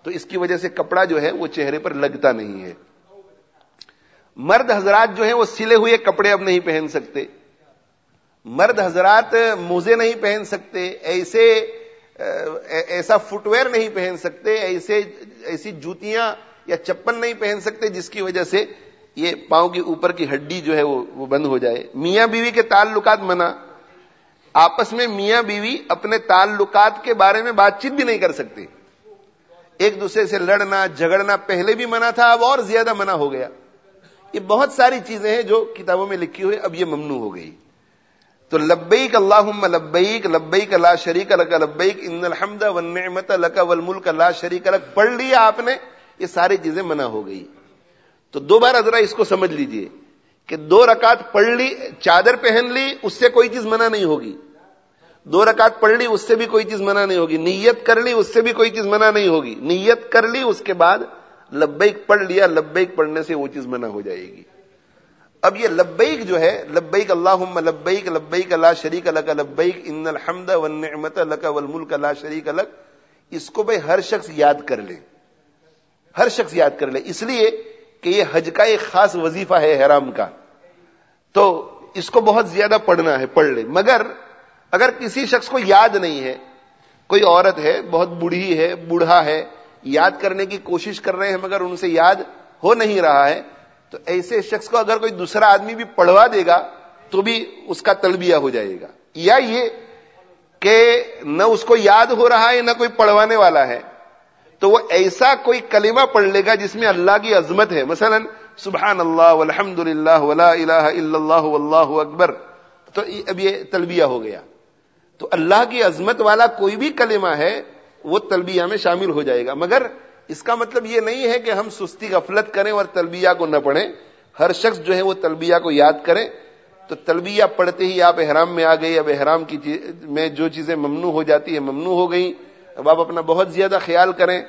تو اس کی وجہ سے کپڑا جو ہے وہ چہرے پر لگتا نہیں ہے. مرد حضرات جو ہیں وہ سلے ہوئے کپڑے اب نہیں پہن سکتے. مرد حضرات موزے نہیں پہن سکتے, ایسا فٹ ویئر نہیں پہن سکتے, ایسی جوتیاں یا چپل نہیں پہن سکتے جس کی وجہ سے یہ پاؤں کی اوپر کی ہڈی جو ہے وہ بند ہو جائے. میاں بیوی کے تعلقات منع, آپس میں میاں بیوی اپنے تعلقات کے بارے میں بات چیت بھی نہیں کر سکتے. ایک دوسرے سے لڑنا جھگڑنا پہلے بھی منع تھا, اب اور زیادہ منع ہو گیا. یہ بہت ساری چیزیں ہیں جو کتابوں میں لکھی ہوئی, اب یہ ممنوع ہو گئی. تو لبیک اللہم لبیک لبیک لا شریک لک لبیک ان الحمد والنعمت لک والملک لا شریک لک پڑھ لیا آپ نے، یہ ساری چیزیں منع ہو گئی. تو دوبارہ ذرا اس کو سمجھ لیجئے کہ 2 رکعت پڑھ لی، چادر پہن لی، اس سے کوئی چیز منع نہیں ہوگی. 2 رکعت پڑھ لی، اس سے بھی کوئی چیز منع نہیں ہوگی. نیت کر لی، اس سے بھی کوئی چیز منع نہیں ہوگی. نیت کر لی، اس کے بعد لبیک پڑھ لیا، لبیک پڑھنے سے وہ چیز منع ہو جائے گی. اب یہ لبیک جو ہے، لبیک اللہم لبیک لبیک لا شریک لک لبیک ان الحمد والنعمت لک والملک لا شریک لک، اس کو بھئی ہر شخص یاد کر لے، ہر شخص یاد کر لے، اس لیے کہ یہ حج کا ایک خاص وظیفہ ہے احرام کا. تو اس کو بہت زیادہ پڑھنا ہے، پڑھ لے. مگر اگر کسی شخص کو یاد نہیں ہے، کوئی عورت ہے بہت بوڑھی ہے، بوڑھا ہے، یاد کرنے کی کوشش کر رہے ہیں مگر ان سے یاد ہو نہیں رہا ہے، تو ایسے شخص کو اگر کوئی دوسرا آدمی بھی پڑھوا دے گا تو بھی اس کا تلبیہ ہو جائے گا. یا یہ کہ نہ اس کو یاد ہو رہا ہے نہ کوئی پڑھوانے والا ہے، تو وہ ایسا کوئی کلمہ پڑھ لے گا جس میں اللہ کی عظمت ہے، مثلا سبحان اللہ والحمد للہ ولا الہ الا اللہ واللہ اکبر، تو اب یہ تلبیہ ہو گیا. تو اللہ کی عظمت والا کوئی بھی کلمہ ہے وہ تلبیہ میں شامل ہو جائے گا. مگر اس کا مطلب یہ نہیں ہے کہ ہم سستی غفلت کریں اور تلبیہ کو نہ پڑھیں. ہر شخص جو ہے وہ تلبیہ کو یاد کرے. تو تلبیہ پڑھتے ہی آپ احرام میں آ گئے. اب احرام کی میں جو چیزیں ممنوع ہو جاتی ہیں ممنوع ہو گئیں. اب آپ اپنا بہت زیادہ خیال کریں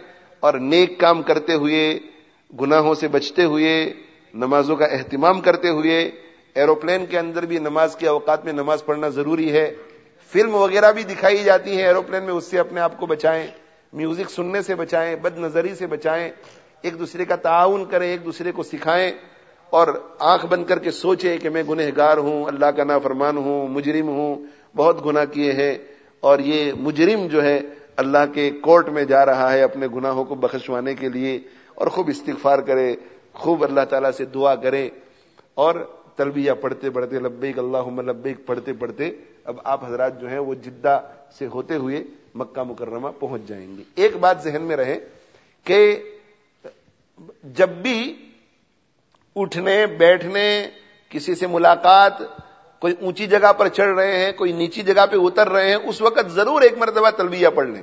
اور نیک کام کرتے ہوئے، گناہوں سے بچتے ہوئے، نمازوں کا اہتمام کرتے ہوئے. ایروپلین کے اندر بھی نماز کے اوقات میں نماز پڑھنا ضروری ہے. فلم وغیرہ بھی دکھائی جاتی ہیں ایروپلین میں، اس سے اپنے آپ کو بچائیں. میوزک سننے سے بچائیں، بد نظری سے بچائیں. ایک دوسرے کا تعاون کریں، ایک دوسرے کو سکھائیں، اور آنکھ بند کر کے سوچیں کہ میں گنہگار ہوں، اللہ کا نافرمان ہوں، مجرم ہوں، بہت گناہ کیے ہیں، اور یہ مجرم جو ہے اللہ کے کورٹ میں جا رہا ہے اپنے گناہوں کو بخشوانے کے لیے. اور خوب استغفار کرے، خوب اللہ تعالیٰ سے دعا کرے، اور تلبیہ پڑھتے پڑھتے لبیک اللہم لبیک پڑھتے پڑھتے اب آپ حضرات جو ہیں وہ جدہ سے ہوتے ہوئے مکہ مکرمہ پہنچ جائیں گے. ایک بات ذہن میں رہے کہ جب بھی اٹھنے بیٹھنے، کسی سے ملاقات، کوئی اونچی جگہ پر چڑھ رہے ہیں، کوئی نیچی جگہ پہ اتر رہے ہیں، اس وقت ضرور ایک مرتبہ تلبیہ پڑھ لیں.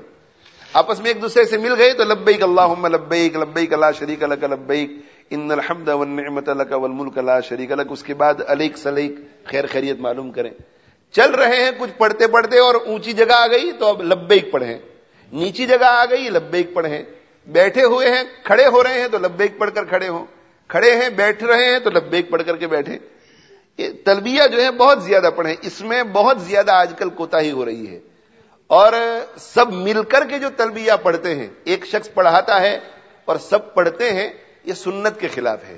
آپس میں ایک دوسرے سے مل گئے تو لبیک اللہم لبیک لبیک لا شریک لک لبیک ان الحمد والنعمت لک والملک لا شریک لک. اس کے بعد علیک سلیک خیر خیریت معلوم کریں. چل رہے ہیں کچھ پڑھتے پڑھتے اور اونچی جگہ آ گئی تو اب لبیک پڑھیں، نیچی جگہ آ گئی لبیک پڑھیں. بیٹھے ہوئے ہیں، کھڑے ہو رہے ہیں تو لبیک پڑھ کر کھڑے ہوں، کھڑے ہیں بیٹھ رہے ہیں تو لبیک پڑھ کر کے بیٹھیں. تلبیہ جو ہے بہت زیادہ پڑھیں. اس میں بہت زیادہ آج کل کوتاہی ہو رہی ہے، اور سب مل کر کے جو تلبیہ پڑھتے ہیں، ایک شخص پڑھاتا ہے اور سب پڑھتے ہیں، یہ سنت کے خلاف ہے.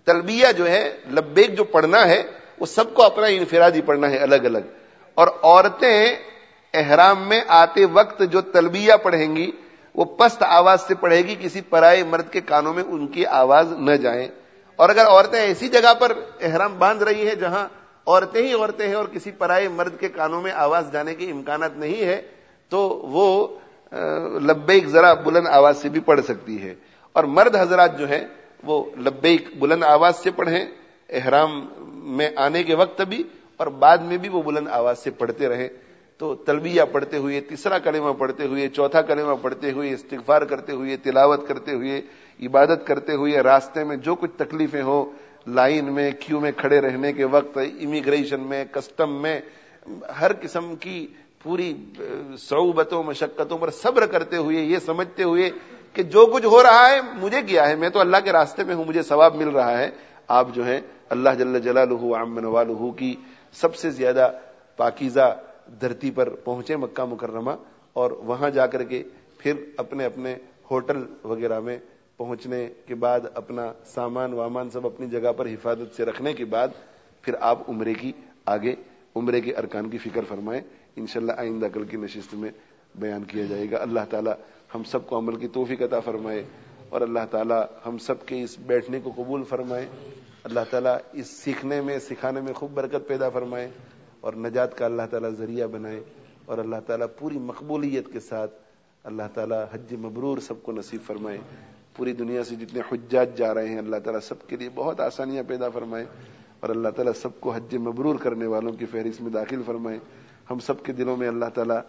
تلبیہ جو ہے لبیک جو پڑھنا ہے وہ سب کو اپنا انفرادی پڑھنا ہے، الگ الگ. اور عورتیں احرام میں آتے وقت جو تلبیہ پڑھیں گی وہ پست آواز سے پڑھے گی، کسی پرائے مرد کے کانوں میں ان کی آواز نہ جائے. اور اگر عورتیں ایسی جگہ پر احرام باندھ رہی ہیں جہاں عورتیں ہی عورتیں ہیں اور کسی پرائے مرد کے کانوں میں آواز جانے کی امکانات نہیں ہے، تو وہ لبیک ذرا بلند آواز سے بھی پڑھ سکتی ہے. اور مرد حضرات جو ہیں وہ لبیک بلند آواز سے پڑھیں، احرام میں آنے کے وقت بھی اور بعد میں بھی وہ بلند آواز سے پڑھتے رہیں. تو تلبیہ پڑھتے ہوئے، تیسرا کلمہ پڑھتے ہوئے، چوتھا کلمہ پڑھتے ہوئے، استغفار کرتے ہوئے، تلاوت کرتے ہوئے، عبادت کرتے ہوئے، راستے میں جو کچھ تکلیفیں ہو، لائن میں کیو میں کھڑے رہنے کے وقت، امیگریشن میں، کسٹم میں، ہر قسم کی پوری صعوبتوں مشقتوں پر صبر کرتے ہوئے، یہ سمجھتے ہوئے کہ جو کچھ ہو رہا ہے مجھے کیا ہے، میں تو اللہ کے راستے میں ہوں، مجھے ثواب مل رہا ہے. آپ جو ہیں اللہ جل جلالہ عم نوالہ کی سب سے زیادہ پاکیزہ دھرتی پر پہنچے، مکہ مکرمہ، اور وہاں جا کر کے پھر اپنے اپنے ہوٹل وغیرہ میں پہنچنے کے بعد اپنا سامان وامان سب اپنی جگہ پر حفاظت سے رکھنے کے بعد پھر آپ عمرے کی آگے عمرے کے ارکان کی فکر فرمائیں. انشاءاللہ آئندہ کل کی نشست میں بیان کیا جائے گا. اللہ تعالی ہم سب کو عمل کی توفیق عطا فرمائے، اور اللہ تعالی ہم سب کے اس بیٹھنے کو قبول فرمائے. اللہ تعالیٰ اس سیکھنے میں سکھانے میں خوب برکت پیدا فرمائے اور نجات کا اللہ تعالیٰ ذریعہ بنائے. اور اللہ تعالیٰ پوری مقبولیت کے ساتھ اللہ تعالیٰ حج مبرور سب کو نصیب فرمائے. پوری دنیا سے جتنے حجاج جا رہے ہیں اللہ تعالیٰ سب کے لیے بہت آسانیاں پیدا فرمائے. اور اللہ تعالیٰ سب کو حج مبرور کرنے والوں کی فہرست میں داخل فرمائے. ہم سب کے دلوں میں اللہ تعالیٰ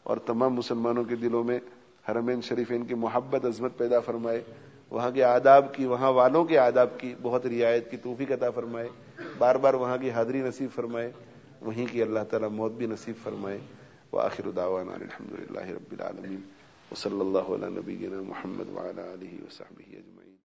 اور تمام مسلمانوں کے دلوں میں حرمین شریفین کی محبت عظمت پیدا فرمائے. وہاں کے آداب کی، وہاں والوں کے آداب کی بہت رعایت کی توفیق عطا فرمائے. بار بار وہاں کی حاضری نصیب فرمائے. وہیں کی اللہ تعالیٰ موت بھی نصیب فرمائے. وآخر دعوانا الحمدللہ رب العالمین وصلی اللہ علی نبینا محمد وعلی آلہ وصحبہ اجمعین.